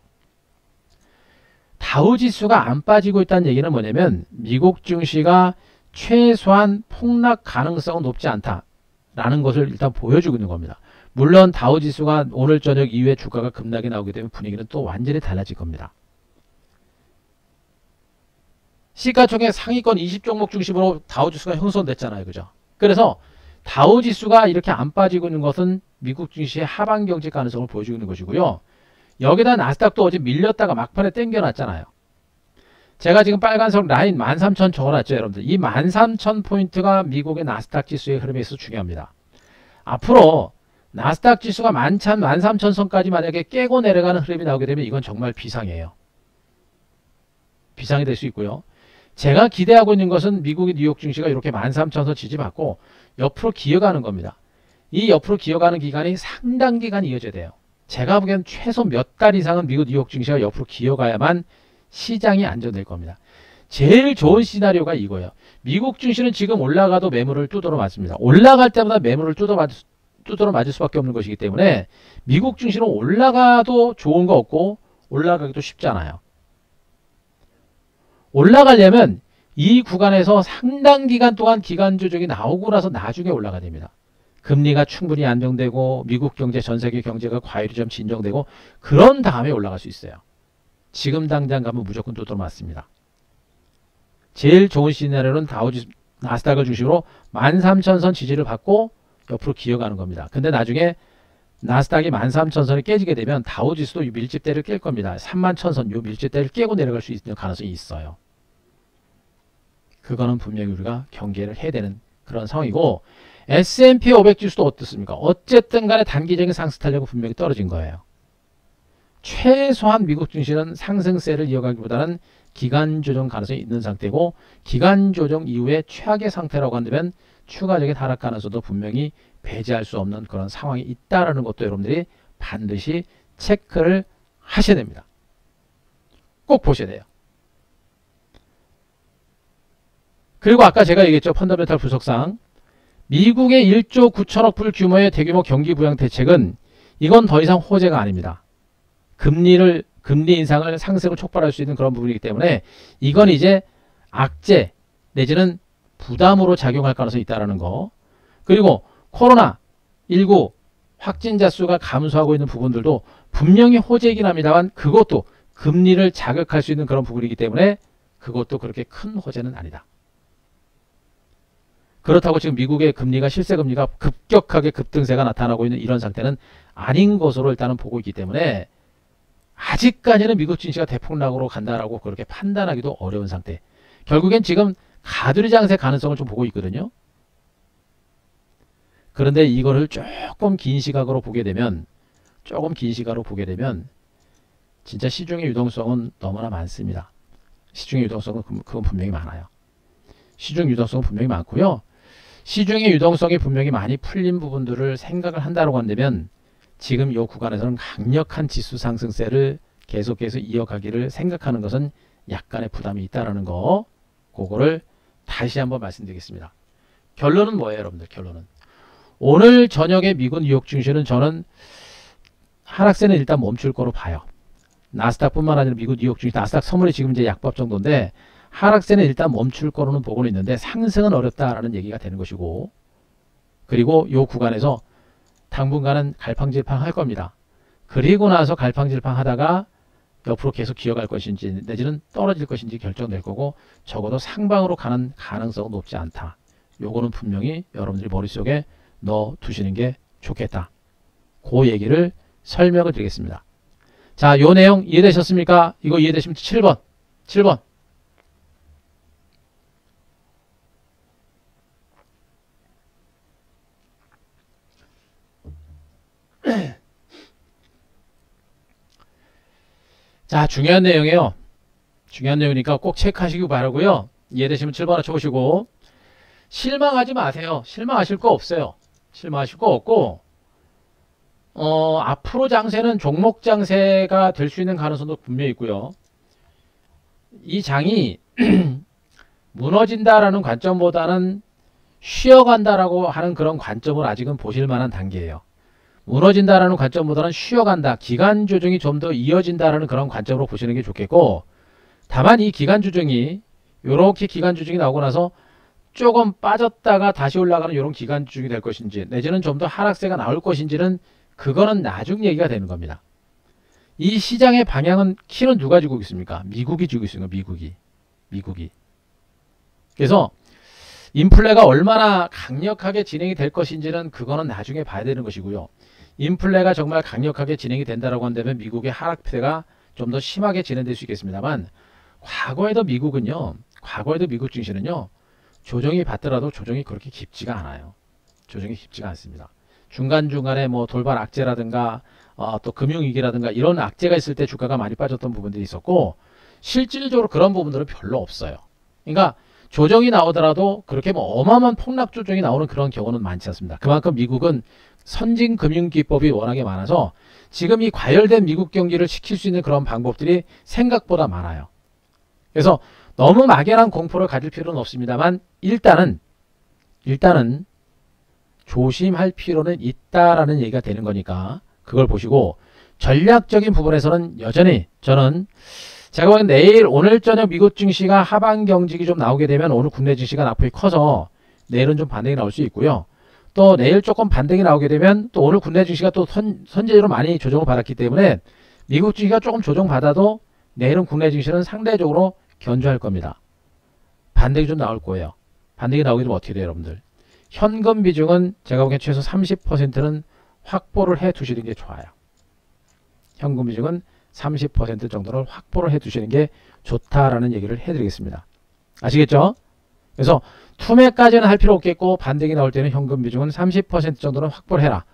다우지수가 안 빠지고 있다는 얘기는 뭐냐면 미국 증시가 최소한 폭락 가능성은 높지 않다라는 것을 일단 보여주고 있는 겁니다. 물론 다우지수가 오늘 저녁 이후에 주가가 급락이 나오게 되면 분위기는 또 완전히 달라질 겁니다. 시가총액 상위권 20종목 중심으로 다우지수가 형성됐잖아요. 그죠? 그래서 다우지수가 이렇게 안 빠지고 있는 것은 미국 증시의 하반 경직 가능성을 보여주고 있는 것이고요. 여기다 나스닥도 어제 밀렸다가 막판에 땡겨놨잖아요. 제가 지금 빨간색 라인 13,000 적어놨죠, 여러분들. 이 13,000포인트가 미국의 나스닥 지수의 흐름에 있어서 중요합니다. 앞으로 나스닥 지수가 13,000선까지 만약에 깨고 내려가는 흐름이 나오게 되면 이건 정말 비상이에요. 비상이 될 수 있고요. 제가 기대하고 있는 것은 미국의 뉴욕 증시가 이렇게 13,000선 지지받고 옆으로 기어가는 겁니다. 이 옆으로 기어가는 기간이 상당 기간 이어져야 돼요. 제가 보기엔 최소 몇 달 이상은 미국 뉴욕 증시가 옆으로 기어가야만 시장이 안정될 겁니다. 제일 좋은 시나리오가 이거예요. 미국 증시는 지금 올라가도 매물을 두드러 맞습니다. 올라갈 때마다 매물을 두드러 맞을 수밖에 없는 것이기 때문에 미국 증시는 올라가도 좋은 거 없고 올라가기도 쉽잖아요. 올라가려면 이 구간에서 상당 기간 동안 기간 조정이 나오고 나서 나중에 올라가야 됩니다. 금리가 충분히 안정되고 미국 경제, 전 세계 경제가 과열이 좀 진정되고 그런 다음에 올라갈 수 있어요. 지금 당장 가면 무조건 두드러 맞습니다. 제일 좋은 시나리오는 나스닥을 중심으로 13,000선 지지를 받고 옆으로 기어가는 겁니다. 근데 나중에 나스닥이 13,000선이 깨지게 되면 다우지수도 이 밀집대를 깰 겁니다. 31,000선 이 밀집대를 깨고 내려갈 수 있는 가능성이 있어요. 그거는 분명히 우리가 경계를 해야 되는 그런 상황이고 S&P 500 지수도 어떻습니까? 어쨌든 간에 단기적인 상승 탄력은 분명히 떨어진 거예요. 최소한 미국 증시는 상승세를 이어가기보다는 기간 조정 가능성이 있는 상태고 기간 조정 이후에 최악의 상태라고 한다면 추가적인 하락 가능성도 분명히 배제할 수 없는 그런 상황이 있다는 것도 여러분들이 반드시 체크를 하셔야 됩니다. 꼭 보셔야 돼요. 그리고 아까 제가 얘기했죠. 펀더멘탈 분석상 미국의 1조 9천억 불 규모의 대규모 경기 부양 대책은 이건 더 이상 호재가 아닙니다. 금리 인상을 상승으로 촉발할 수 있는 그런 부분이기 때문에 이건 이제 악재 내지는 부담으로 작용할 가능성이 있다는 거. 그리고 코로나19 확진자 수가 감소하고 있는 부분들도 분명히 호재이긴 합니다만 그것도 금리를 자극할 수 있는 그런 부분이기 때문에 그것도 그렇게 큰 호재는 아니다. 그렇다고 지금 미국의 금리가 실세금리가 급격하게 급등세가 나타나고 있는 이런 상태는 아닌 것으로 일단은 보고 있기 때문에 아직까지는 미국 증시가 대폭락으로 간다라고 그렇게 판단하기도 어려운 상태. 결국엔 지금 가두리 장세 가능성을 좀 보고 있거든요. 그런데 이거를 조금 긴 시각으로 보게 되면 진짜 시중의 유동성은 너무나 많습니다. 시중의 유동성은 그건 분명히 많아요. 시중 유동성은 분명히 많고요. 시중의 유동성이 분명히 많이 풀린 부분들을 생각을 한다고 한다면 지금 이 구간에서는 강력한 지수 상승세를 계속해서 이어가기를 생각하는 것은 약간의 부담이 있다는 거, 그거를 다시 한번 말씀드리겠습니다. 결론은 뭐예요, 여러분들? 결론은 오늘 저녁에 미국 뉴욕 증시는 저는 하락세는 일단 멈출 거로 봐요. 나스닥뿐만 아니라 미국 뉴욕 증시, 나스닥 선물이 지금 이제 약밥 정도인데 하락세는 일단 멈출 거로는 보고는 있는데 상승은 어렵다라는 얘기가 되는 것이고, 그리고 이 구간에서 당분간은 갈팡질팡 할 겁니다. 그리고 나서 갈팡질팡 하다가 옆으로 계속 기어갈 것인지 내지는 떨어질 것인지 결정될 거고 적어도 상방으로 가는 가능성은 높지 않다. 요거는 분명히 여러분들이 머릿속에 넣어 두시는 게 좋겠다. 그 얘기를 설명을 드리겠습니다. 자, 요 내용 이해되셨습니까? 이거 이해되시면 7번. 자, 중요한 내용이에요. 중요한 내용이니까 꼭 체크하시기 바라고요. 이해되시면 7번을 쳐보시고 실망하지 마세요. 실망하실 거 없어요. 실망하실 거 없고 앞으로 장세는 종목 장세가 될 수 있는 가능성도 분명히 있고요. 이 장이 무너진다라는 관점보다는 쉬어간다라고 하는 그런 관점을 아직은 보실 만한 단계예요. 무너진다라는 관점보다는 쉬어간다. 기간 조정이 좀 더 이어진다라는 그런 관점으로 보시는 게 좋겠고, 다만 이 기간 조정이 이렇게 기간 조정이 나오고 나서 조금 빠졌다가 다시 올라가는 이런 기간 조정이 될 것인지 내지는 좀 더 하락세가 나올 것인지는 그거는 나중 얘기가 되는 겁니다. 이 시장의 방향은 키는 누가 쥐고 있습니까? 미국이 쥐고 있습니다. 미국이. 그래서 인플레가 얼마나 강력하게 진행이 될 것인지는 그거는 나중에 봐야 되는 것이고요. 인플레가 정말 강력하게 진행이 된다라고 한다면 미국의 하락세가 좀 더 심하게 진행될 수 있겠습니다만 과거에도 미국 증시는요. 조정이 받더라도 조정이 그렇게 깊지가 않아요. 조정이 깊지가 않습니다. 중간중간에 뭐 돌발 악재라든가 또 금융위기라든가 이런 악재가 있을 때 주가가 많이 빠졌던 부분들이 있었고 실질적으로 그런 부분들은 별로 없어요. 그러니까 조정이 나오더라도 그렇게 뭐 어마어마한 폭락 조정이 나오는 그런 경우는 많지 않습니다. 그만큼 미국은 선진 금융기법이 워낙에 많아서 지금 이 과열된 미국 경기를 시킬 수 있는 그런 방법들이 생각보다 많아요. 그래서 너무 막연한 공포를 가질 필요는 없습니다만 일단은 조심할 필요는 있다라는 얘기가 되는 거니까 그걸 보시고 전략적인 부분에서는 여전히 저는 제가 보기엔 내일 오늘 저녁 미국 증시가 하방 경직이 좀 나오게 되면 오늘 국내 증시가 낙폭이 커서 내일은 좀 반등이 나올 수 있고요. 또 내일 조금 반등이 나오게 되면 또 오늘 국내 증시가 또 선제적으로 많이 조정을 받았기 때문에 미국 증시가 조금 조정받아도 내일은 국내 증시는 상대적으로 견조할 겁니다. 반등이 좀 나올 거예요. 반등이 나오게 되면 어떻게 돼요, 여러분들? 현금 비중은 제가 보기엔 최소 30%는 확보를 해 두시는 게 좋아요. 현금 비중은 30% 정도를 확보를 해 두시는 게 좋다라는 얘기를 해드리겠습니다. 아시겠죠? 그래서 투매까지는 할 필요 없겠고 반등이 나올 때는 현금 비중은 30% 정도는 확보를 해라.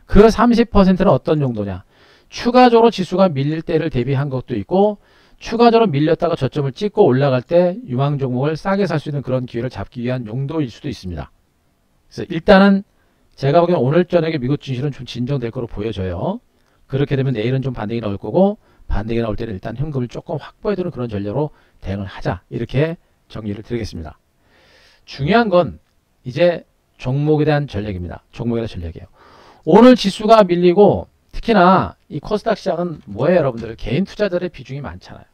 그 30%는 어떤 정도냐? 추가적으로 지수가 밀릴 때를 대비한 것도 있고 추가적으로 밀렸다가 저점을 찍고 올라갈 때 유망 종목을 싸게 살 수 있는 그런 기회를 잡기 위한 용도일 수도 있습니다. 그래서 일단은 제가 보기엔 오늘 저녁에 미국 증시는 좀 진정될 거로 보여져요. 그렇게 되면 내일은 좀 반등이 나올 거고 반등이 나올 때는 일단 현금을 조금 확보해두는 그런 전략으로 대응을 하자. 이렇게 정리를 드리겠습니다. 중요한 건 이제 종목에 대한 전략입니다. 종목에 대한 전략이에요. 오늘 지수가 밀리고 특히나 이 코스닥 시장은 뭐예요, 여러분들? 개인 투자자들의 비중이 많잖아요.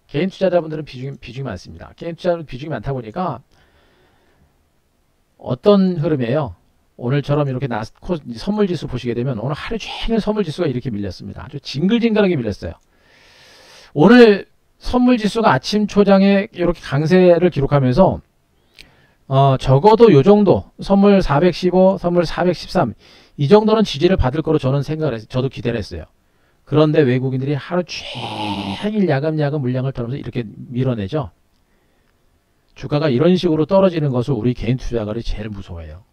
개인 투자자분들은 비중이 많습니다. 개인 투자자들 비중이 많다 보니까 어떤 흐름이에요? 오늘처럼 이렇게 선물지수 보시게 되면 오늘 하루 종일 선물지수가 이렇게 밀렸습니다. 아주 징글징글하게 밀렸어요. 오늘 선물지수가 아침 초장에 이렇게 강세를 기록하면서 적어도 요 정도 선물 415, 선물 413 이 정도는 지지를 받을 거로 저는 생각을 했어요. 저도 기대를 했어요. 그런데 외국인들이 하루 종일 야금야금 물량을 털면서 이렇게 밀어내죠. 주가가 이런 식으로 떨어지는 것을 우리 개인 투자가들이 제일 무서워해요.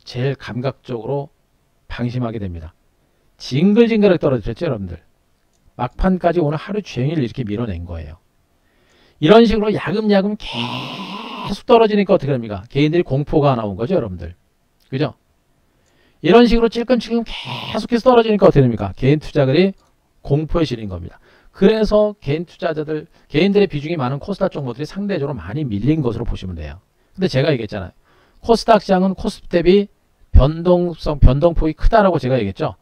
제일 감각적으로 방심하게 됩니다. 징글징글하게 떨어졌죠, 여러분들. 막판까지 오늘 하루 종일 이렇게 밀어낸 거예요. 이런 식으로 야금야금 계속 떨어지니까 어떻게 됩니까? 개인들이 공포가 나온 거죠, 여러분들. 그죠? 이런 식으로 찔끔찔끔 계속해서 떨어지니까 어떻게 됩니까? 개인 투자들이 공포에 질린 겁니다. 그래서 개인 투자자들, 개인들의 비중이 많은 코스닥 종목들이 상대적으로 많이 밀린 것으로 보시면 돼요. 근데 제가 얘기했잖아요. 코스닥 시장은 코스피 대비 변동폭이 크다라고 제가 얘기했죠.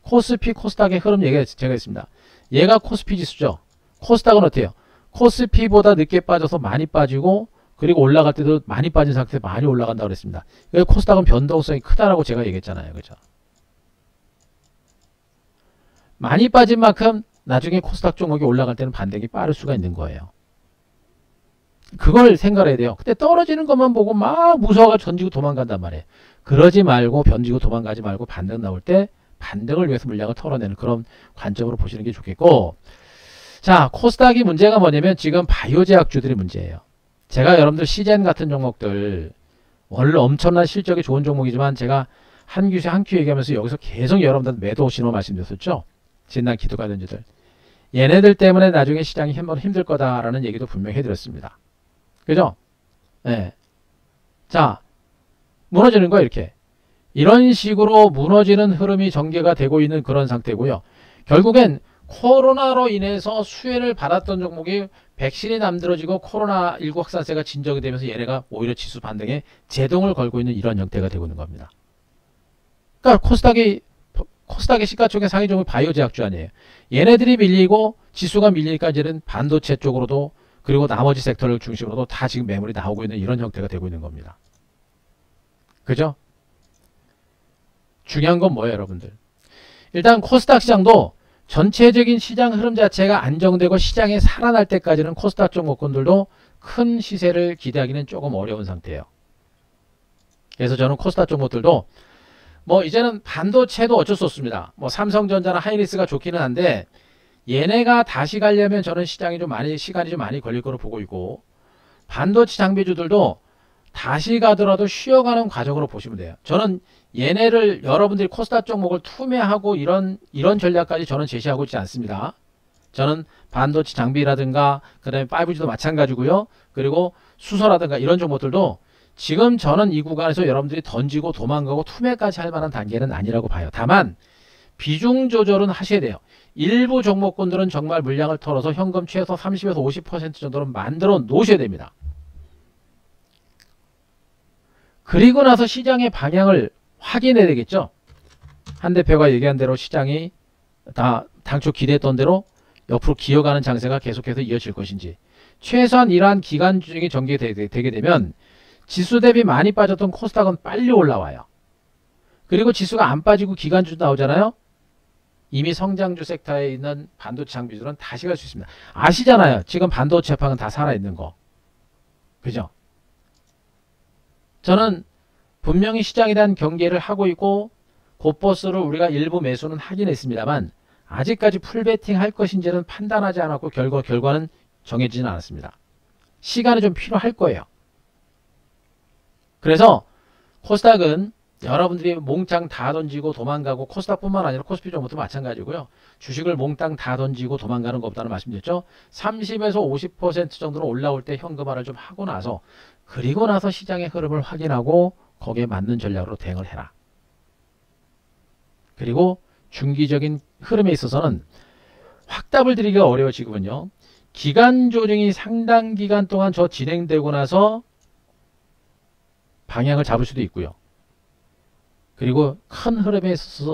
코스피, 코스닥의 흐름 제가 했습니다. 얘가 코스피 지수죠. 코스닥은 어때요? 코스피보다 늦게 빠져서 많이 빠지고 그리고 올라갈 때도 많이 빠진 상태에서 많이 올라간다고 그랬습니다. 코스닥은 변동성이 크다라고 제가 얘기했잖아요. 그죠? 많이 빠진 만큼 나중에 코스닥 종목이 올라갈 때는 반등이 빠를 수가 있는 거예요. 그걸 생각해야 돼요. 그때 떨어지는 것만 보고 막 무서워가지고 던지고 도망간단 말이에요. 그러지 말고 변지고 도망가지 말고 반등 나올 때 반등을 위해서 물량을 털어내는 그런 관점으로 보시는 게 좋겠고, 자, 코스닥이 문제가 뭐냐면 지금 바이오제약주들이 문제예요. 제가 여러분들 시젠 같은 종목들 원래 엄청난 실적이 좋은 종목이지만 제가 한 큐에 한 큐 얘기하면서 여기서 계속 여러분들 매도 신호 말씀드렸었죠. 진단 기도 관련주들. 얘네들 때문에 나중에 시장이 힘들 거다라는 얘기도 분명히 해드렸습니다. 그죠? 네. 자, 무너지는 거예요, 이렇게. 이런 식으로 무너지는 흐름이 전개가 되고 있는 그런 상태고요. 결국엔 코로나로 인해서 수혜를 받았던 종목이 백신이 남들어지고 코로나19 확산세가 진정이 되면서 얘네가 오히려 지수 반등에 제동을 걸고 있는 이런 형태가 되고 있는 겁니다. 그러니까 코스닥의 시가총액 상위 종목이 바이오제약주 아니에요. 얘네들이 밀리고 지수가 밀리니까 이제는 반도체 쪽으로도 그리고 나머지 섹터를 중심으로도 다 지금 매물이 나오고 있는 이런 형태가 되고 있는 겁니다. 그죠? 중요한 건 뭐예요, 여러분들? 일단 코스닥 시장도 전체적인 시장 흐름 자체가 안정되고 시장이 살아날 때까지는 코스닥 종목군들도 큰 시세를 기대하기는 조금 어려운 상태예요. 그래서 저는 코스닥 종목들도 뭐 이제는 반도체도 어쩔 수 없습니다. 뭐 삼성전자나 하이닉스가 좋기는 한데 얘네가 다시 가려면 저는 시장이 시간이 좀 많이 걸릴 거로 보고 있고, 반도체 장비주들도 다시 가더라도 쉬어가는 과정으로 보시면 돼요. 저는 얘네를 여러분들이 코스닥 종목을 투매하고 이런 전략까지 저는 제시하고 있지 않습니다. 저는 반도체 장비라든가 그다음에 5G도 마찬가지고요. 그리고 수소라든가 이런 종목들도 지금 저는 이 구간에서 여러분들이 던지고 도망가고 투매까지 할 만한 단계는 아니라고 봐요. 다만 비중 조절은 하셔야 돼요. 일부 종목군들은 정말 물량을 털어서 현금 최소 30에서 50% 정도는 만들어 놓으셔야 됩니다. 그리고 나서 시장의 방향을 확인해야 되겠죠. 한 대표가 얘기한 대로 시장이 다 당초 기대했던 대로 옆으로 기어가는 장세가 계속해서 이어질 것인지, 최소한 이러한 기간 중에 전개되게 되면 지수 대비 많이 빠졌던 코스닥은 빨리 올라와요. 그리고 지수가 안 빠지고 기간주 나오잖아요. 이미 성장주 섹터에 있는 반도체 장비들은 다시 갈 수 있습니다. 아시잖아요. 지금 반도체판은 다 살아있는 거. 그죠? 저는 분명히 시장에 대한 경계를 하고 있고 곧버스를 우리가 일부 매수는 하긴 했습니다만 아직까지 풀베팅 할 것인지는 판단하지 않았고 결과는 정해지진 않았습니다. 시간이 좀 필요할 거예요. 그래서 코스닥은 여러분들이 몽땅 다 던지고 도망가고, 코스닥뿐만 아니라 코스피 종목도 마찬가지고요. 주식을 몽땅 다 던지고 도망가는 것보다는 말씀드렸죠. 30에서 50% 정도로 올라올 때 현금화를 좀 하고 나서, 그리고 나서 시장의 흐름을 확인하고 거기에 맞는 전략으로 대응을 해라. 그리고 중기적인 흐름에 있어서는 확답을 드리기가 어려워지거든요. 기간 조정이 상당 기간 동안 진행되고 나서 방향을 잡을 수도 있고요. 그리고 큰 흐름에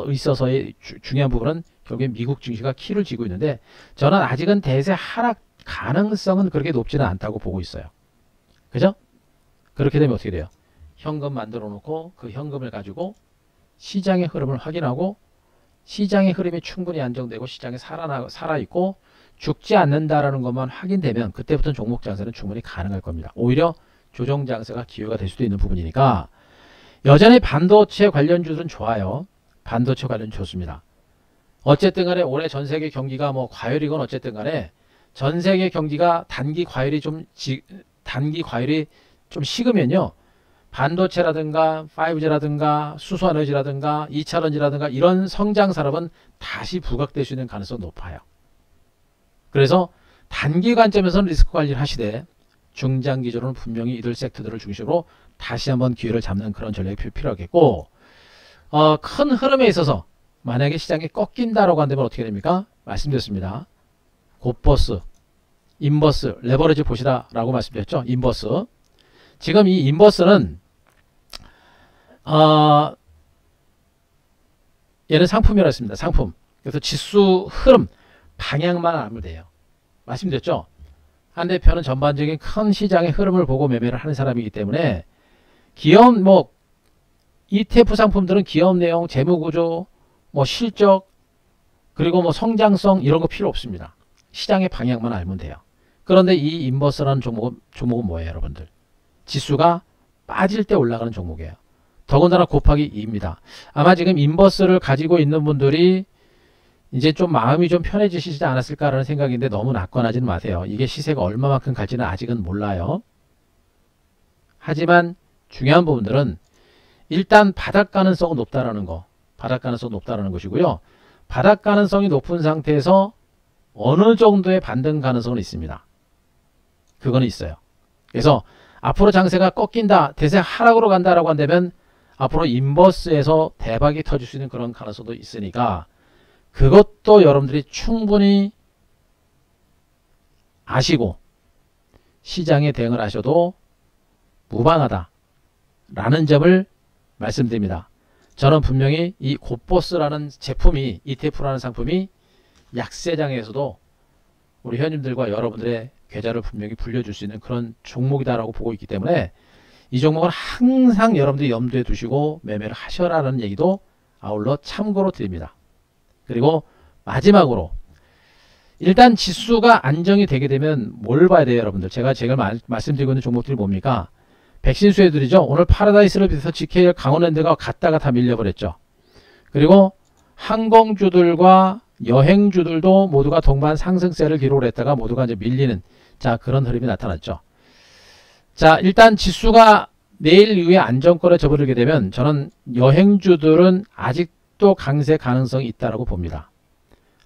있어서의 중요한 부분은 결국에 미국 증시가 키를 쥐고 있는데, 저는 아직은 대세 하락 가능성은 그렇게 높지는 않다고 보고 있어요. 그죠? 그렇게 되면 어떻게 돼요? 현금 만들어 놓고 그 현금을 가지고 시장의 흐름을 확인하고, 시장의 흐름이 충분히 안정되고 시장이 살아있고 죽지 않는다라는 것만 확인되면 그때부터는 종목 장세는 충분히 가능할 겁니다. 오히려 조정 장세가 기회가 될 수도 있는 부분이니까 여전히 반도체 관련주들은 좋아요. 반도체 관련 좋습니다. 어쨌든 간에 올해 전세계 경기가 과열이건 어쨌든 간에 전세계 경기가 단기 과열이 좀 식으면요. 반도체라든가 5G라든가 수소에너지라든가 2차전지라든가 이런 성장 산업은 다시 부각될 수 있는 가능성이 높아요. 그래서 단기 관점에서는 리스크 관리를 하시되 중장기적으로는 분명히 이들 섹터들을 중심으로 다시 한번 기회를 잡는 그런 전략이 필요하겠고, 큰 흐름에 있어서 만약에 시장이 꺾인다라고 한다면 어떻게 됩니까? 말씀드렸습니다. 곧버스, 인버스, 레버리지 보시라 라고 말씀드렸죠. 인버스. 지금 이 인버스는 얘는 상품이라고 했습니다. 상품. 그래서 지수 흐름 방향만 알면 돼요. 말씀드렸죠. 한 대표는 전반적인 큰 시장의 흐름을 보고 매매를 하는 사람이기 때문에 기업 ETF 상품들은 기업 내용, 재무구조, 실적, 그리고 성장성 이런 거 필요 없습니다. 시장의 방향만 알면 돼요. 그런데 이 인버스라는 종목은 뭐예요, 여러분들? 지수가 빠질 때 올라가는 종목이에요. 더군다나 곱하기 2입니다. 아마 지금 인버스를 가지고 있는 분들이 이제 좀 마음이 좀 편해지시지 않았을까라는 생각인데 너무 낙관하지는 마세요. 이게 시세가 얼마만큼 갈지는 아직은 몰라요. 하지만 중요한 부분들은 일단 바닥 가능성은 높다라는 거. 바닥 가능성이 높다라는 것이고요. 바닥 가능성이 높은 상태에서 어느 정도의 반등 가능성은 있습니다. 그거는 있어요. 그래서 앞으로 장세가 꺾인다, 대세 하락으로 간다라고 한다면 앞으로 인버스에서 대박이 터질 수 있는 그런 가능성도 있으니까 그것도 여러분들이 충분히 아시고 시장에 대응을 하셔도 무방하다라는 점을 말씀드립니다. 저는 분명히 이 곧버스라는 제품이, ETF라는 상품이 약세장에서도 우리 회원님들과 여러분들의 계좌를 분명히 불려줄 수 있는 그런 종목이다라고 보고 있기 때문에 이 종목은 항상 여러분들이 염두에 두시고 매매를 하셔라는 얘기도 아울러 참고로 드립니다. 그리고 마지막으로 일단 지수가 안정이 되게 되면 뭘 봐야 돼요, 여러분들? 제가 말씀드리고 있는 종목들이 뭡니까? 백신 수혜들이죠. 오늘 파라다이스를 비해서 GKL 강원랜드가 갔다가 다 밀려버렸죠. 그리고 항공주들과 여행주들도 모두가 동반 상승세를 기록을 했다가 모두가 이제 밀리는 그런 흐름이 나타났죠. 일단 지수가 내일 이후에 안정권에 접어들게 되면 저는 여행주들은 아직도 강세 가능성이 있다고 봅니다.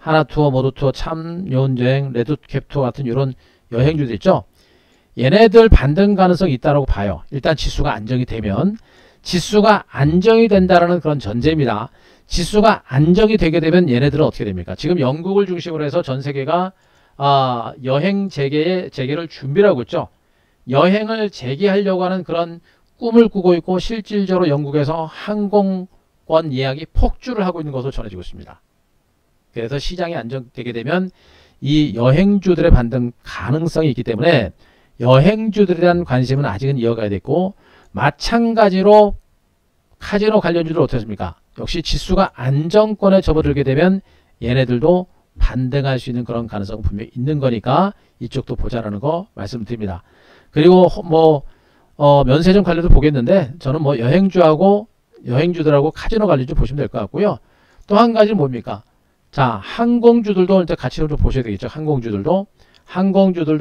하나투어, 모두투어, 참여운여행, 레드캡투어 같은 이런 여행주들 있죠. 얘네들 반등 가능성이 있다고 봐요. 일단 지수가 안정이 되면, 지수가 안정이 된다는 그런 전제입니다. 지수가 안정이 되게 되면 얘네들은 어떻게 됩니까? 지금 영국을 중심으로 해서 전 세계가 여행 재개를 준비를 하고 있죠. 여행을 재개하려고 하는 그런 꿈을 꾸고 있고, 실질적으로 영국에서 항공권 예약이 폭주를 하고 있는 것으로 전해지고 있습니다. 그래서 시장이 안정되게 되면 이 여행주들의 반등 가능성이 있기 때문에 여행주들에 대한 관심은 아직은 이어가야 되고, 마찬가지로 카지노 관련주들 어떻습니까? 역시 지수가 안정권에 접어들게 되면 얘네들도 반등할 수 있는 그런 가능성은 분명히 있는 거니까 이쪽도 보자라는 거 말씀드립니다. 그리고 면세점 관련도 보겠는데, 저는 뭐 여행주들하고 카지노 관련주 보시면 될 것 같고요. 또 한 가지는 뭡니까? 자, 항공주들도 일단 같이 좀 보셔야 되겠죠. 항공주들도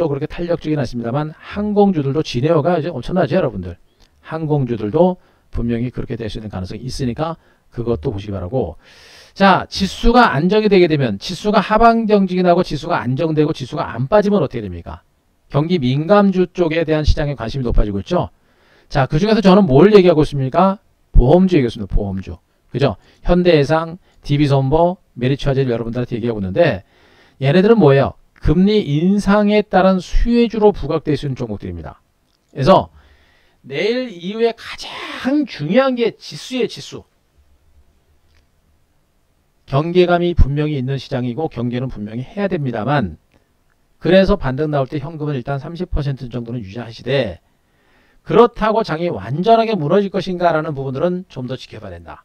그렇게 탄력적이긴 하십니다만, 항공주들도 진에어가 이제 엄청나죠, 여러분들. 항공주들도 분명히 그렇게 될 수 있는 가능성이 있으니까 그것도 보시기 바라고. 자, 지수가 안정이 되게 되면, 지수가 하방 경직이 나고 지수가 안정되고 지수가 안 빠지면 어떻게 됩니까? 경기 민감주 쪽에 대한 시장의 관심이 높아지고 있죠. 자, 그 중에서 저는 뭘 얘기하고 있습니까? 보험주 얘기했습니다. 보험주. 그죠? 현대해상, DB손보, 메리츠화재를 여러분들한테 얘기하고 있는데, 얘네들은 뭐예요? 금리 인상에 따른 수혜주로 부각될 수 있는 종목들입니다. 그래서 내일 이후에 가장 중요한 게 지수예요. 지수. 경계감이 분명히 있는 시장이고 경계는 분명히 해야 됩니다만, 그래서 반등 나올 때 현금은 일단 30% 정도는 유지하시되, 그렇다고 장이 완전하게 무너질 것인가 라는 부분들은 좀 더 지켜봐야 된다.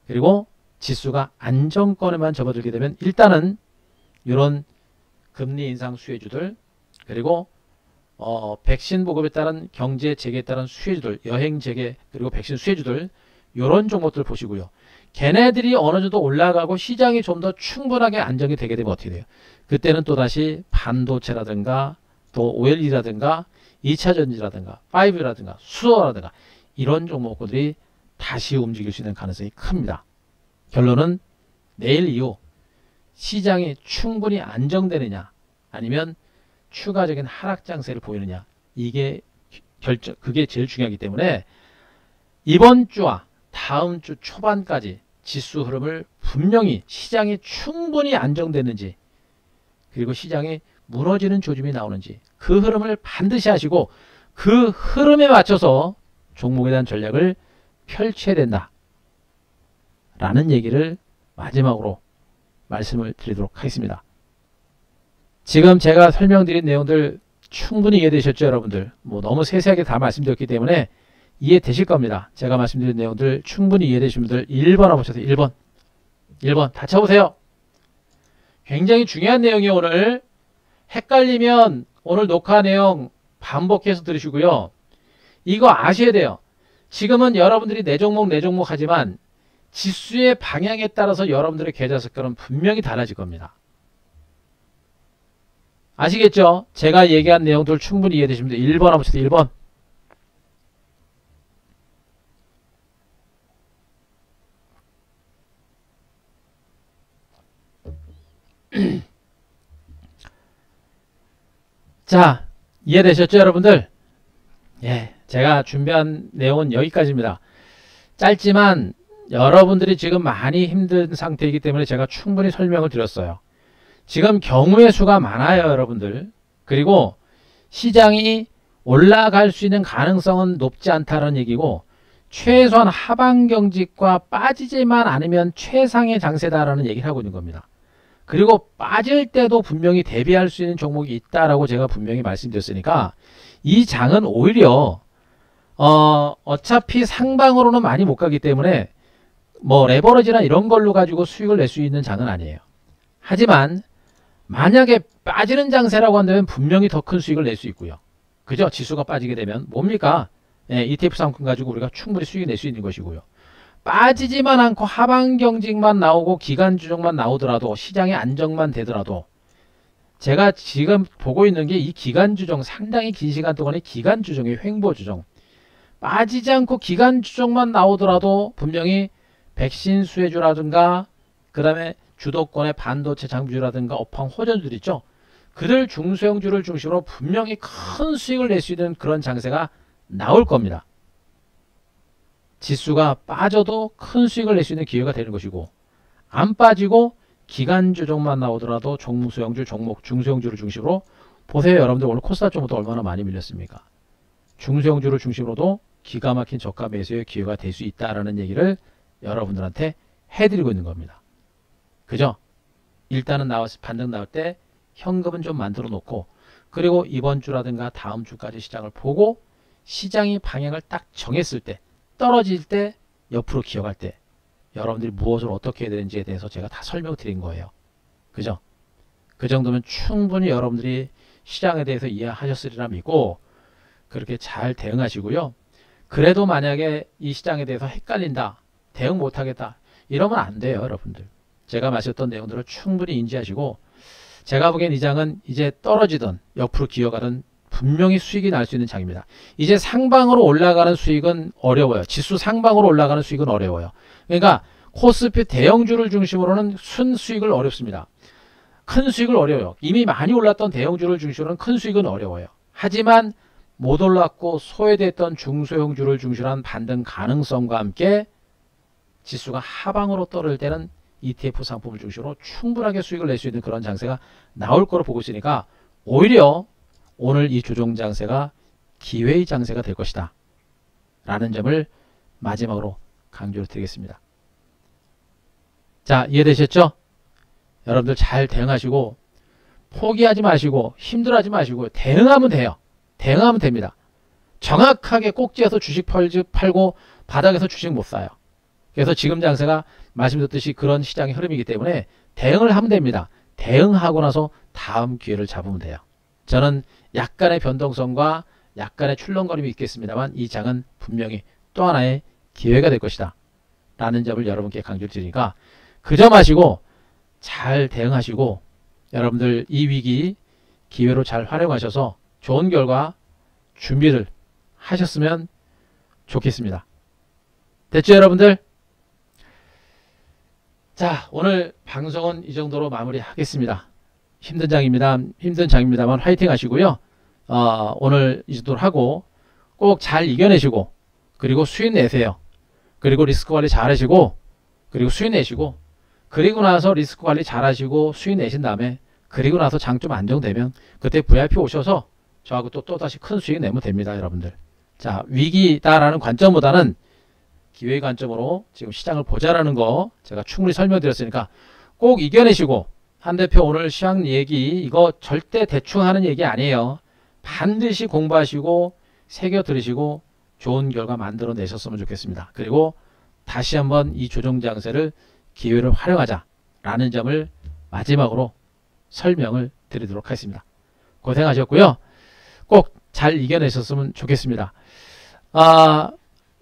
그리고 지수가 안정권에만 접어들게 되면 일단은 이런 금리 인상 수혜주들, 그리고 백신 보급에 따른 경제 재개에 따른 수혜주들, 여행 재개, 그리고 백신 수혜주들, 이런 종목들 보시고요. 걔네들이 어느 정도 올라가고 시장이 좀 더 충분하게 안정이 되게 되면 어떻게 돼요? 그때는 또다시 반도체라든가 또 OLED라든가 2차전지라든가 5G라든가 수소라든가 이런 종목들이 다시 움직일 수 있는 가능성이 큽니다. 결론은 내일 이후 시장이 충분히 안정되느냐 아니면 추가적인 하락 장세를 보이느냐, 이게 그게 제일 중요하기 때문에 이번 주와 다음 주 초반까지 지수 흐름을 분명히 시장이 충분히 안정됐는지, 그리고 시장이 무너지는 조짐이 나오는지 그 흐름을 반드시 하시고 그 흐름에 맞춰서 종목에 대한 전략을 펼쳐야 된다 라는 얘기를 마지막으로 말씀을 드리도록 하겠습니다. 지금 제가 설명드린 내용들 충분히 이해되셨죠, 여러분들? 뭐 너무 세세하게 다 말씀드렸기 때문에 이해되실 겁니다. 제가 말씀드린 내용들 충분히 이해되신 분들 1번 한번 보셔서 1번 다 쳐보세요. 굉장히 중요한 내용이에요. 오늘 헷갈리면 오늘 녹화 내용 반복해서 들으시고요. 이거 아셔야 돼요. 지금은 여러분들이 내 종목 하지만 지수의 방향에 따라서 여러분들의 계좌 색깔은 분명히 달라질 겁니다. 아시겠죠? 제가 얘기한 내용들 충분히 이해되시면 1번 한번 보세요. 1번. 자, 이해되셨죠, 여러분들? 예, 제가 준비한 내용은 여기까지입니다. 짧지만 여러분들이 지금 많이 힘든 상태이기 때문에 제가 충분히 설명을 드렸어요. 지금 경우의 수가 많아요, 여러분들. 그리고 시장이 올라갈 수 있는 가능성은 높지 않다는 얘기고, 최소한 하방 경직과 빠지지만 않으면 최상의 장세다라는 얘기를 하고 있는 겁니다. 그리고 빠질 때도 분명히 대비할 수 있는 종목이 있다라고 제가 분명히 말씀드렸으니까, 이 장은 오히려 어차피 상방으로는 많이 못 가기 때문에 뭐 레버리지나 이런 걸로 가지고 수익을 낼 수 있는 장은 아니에요. 하지만 만약에 빠지는 장세라고 한다면 분명히 더 큰 수익을 낼 수 있고요. 그죠? 지수가 빠지게 되면 뭡니까? 예, ETF 상품 가지고 우리가 충분히 수익을 낼 수 있는 것이고요. 빠지지만 않고 하방 경직만 나오고 기간 주종만 나오더라도, 시장의 안정만 되더라도, 제가 지금 보고 있는 게 이 기간 주종, 상당히 긴 시간 동안의 기간 주종의 횡보 주종, 빠지지 않고 기간 주종만 나오더라도 분명히 백신 수혜주라든가 그 다음에 주도권의 반도체 장비주라든가 업황 호전주들 있죠. 그들 중소형주를 중심으로 분명히 큰 수익을 낼 수 있는 그런 장세가 나올 겁니다. 지수가 빠져도 큰 수익을 낼 수 있는 기회가 되는 것이고, 안 빠지고 기간주 종만 나오더라도 중소형주 종목, 중소형주를 중심으로 보세요. 여러분들 오늘 코스닥주부터 얼마나 많이 밀렸습니까? 중소형주를 중심으로도 기가 막힌 저가 매수의 기회가 될 수 있다라는 얘기를 여러분들한테 해드리고 있는 겁니다. 그죠? 일단은 반등 나올 때 현금은 좀 만들어 놓고, 그리고 이번 주라든가 다음 주까지 시장을 보고 시장이 방향을 딱 정했을 때, 떨어질 때, 옆으로 기어갈 때 여러분들이 무엇을 어떻게 해야 되는지에 대해서 제가 다 설명드린 거예요. 그죠? 그 정도면 충분히 여러분들이 시장에 대해서 이해하셨으리라 믿고 그렇게 잘 대응하시고요. 그래도 만약에 이 시장에 대해서 헷갈린다, 대응 못하겠다, 이러면 안 돼요. 여러분들, 제가 말씀했던 내용들을 충분히 인지하시고, 제가 보기엔 이 장은 이제 떨어지든 옆으로 기어가든 분명히 수익이 날 수 있는 장입니다. 이제 상방으로 올라가는 수익은 어려워요. 지수 상방으로 올라가는 수익은 어려워요. 그러니까 코스피 대형주를 중심으로는 순수익을 어렵습니다. 큰 수익을 어려워요. 이미 많이 올랐던 대형주를 중심으로는 큰 수익은 어려워요. 하지만 못 올랐고 소외됐던 중소형주를 중심으로 한 반등 가능성과 함께 지수가 하방으로 떨어질 때는 ETF 상품을 중심으로 충분하게 수익을 낼 수 있는 그런 장세가 나올 거로 보고 있으니까, 오히려 오늘 이 조정 장세가 기회의 장세가 될 것이다 라는 점을 마지막으로 강조를 드리겠습니다. 자, 이해되셨죠? 여러분들 잘 대응하시고 포기하지 마시고 힘들어하지 마시고 대응하면 돼요. 대응하면 됩니다. 정확하게 꼭지에서 주식 팔고 바닥에서 주식 못 사요. 그래서 지금 장세가 말씀드렸듯이 그런 시장의 흐름이기 때문에 대응을 하면 됩니다. 대응하고 나서 다음 기회를 잡으면 돼요. 저는 약간의 변동성과 약간의 출렁거림이 있겠습니다만 이 장은 분명히 또 하나의 기회가 될 것이다 라는 점을 여러분께 강조를 드리니까, 그 점 아시고 잘 대응하시고 여러분들 이 위기 기회로 잘 활용하셔서 좋은 결과 준비를 하셨으면 좋겠습니다. 됐죠, 여러분들? 자, 오늘 방송은 이 정도로 마무리하겠습니다. 힘든 장입니다만 화이팅 하시고요. 오늘 이 정도로 하고 꼭 잘 이겨내시고, 그리고 수익 내세요. 그리고 리스크 관리 잘 하시고, 그리고 수익 내시고, 그리고 나서 리스크 관리 잘 하시고 수익 내신 다음에, 그리고 나서 장 좀 안정되면 그때 VIP 오셔서 저하고 또다시 큰 수익 내면 됩니다. 여러분들, 자, 위기다라는 관점보다는 기회의 관점으로 지금 시장을 보자라는 거 제가 충분히 설명드렸으니까 꼭 이겨내시고, 한 대표 오늘 시황 얘기 이거 절대 대충 하는 얘기 아니에요. 반드시 공부하시고 새겨 들으시고 좋은 결과 만들어 내셨으면 좋겠습니다. 그리고 다시 한번 이 조정 장세를 기회를 활용하자라는 점을 마지막으로 설명을 드리도록 하겠습니다. 고생하셨고요. 꼭 잘 이겨내셨으면 좋겠습니다.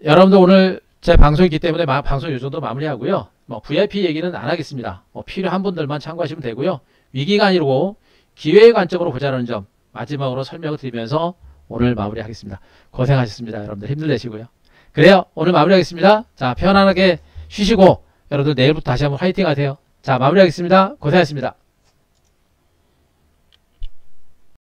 여러분들 오늘 제 방송이기 때문에 방송 이 정도 마무리하고요. VIP 얘기는 안 하겠습니다. 필요한 분들만 참고하시면 되고요. 위기가 아니고 기회의 관점으로 보자는 점 마지막으로 설명을 드리면서 오늘 마무리하겠습니다. 고생하셨습니다. 여러분들 힘들 내시고요. 그래요. 오늘 마무리하겠습니다. 자, 편안하게 쉬시고 여러분들 내일부터 다시 한번 화이팅 하세요. 자, 마무리하겠습니다. 고생하셨습니다.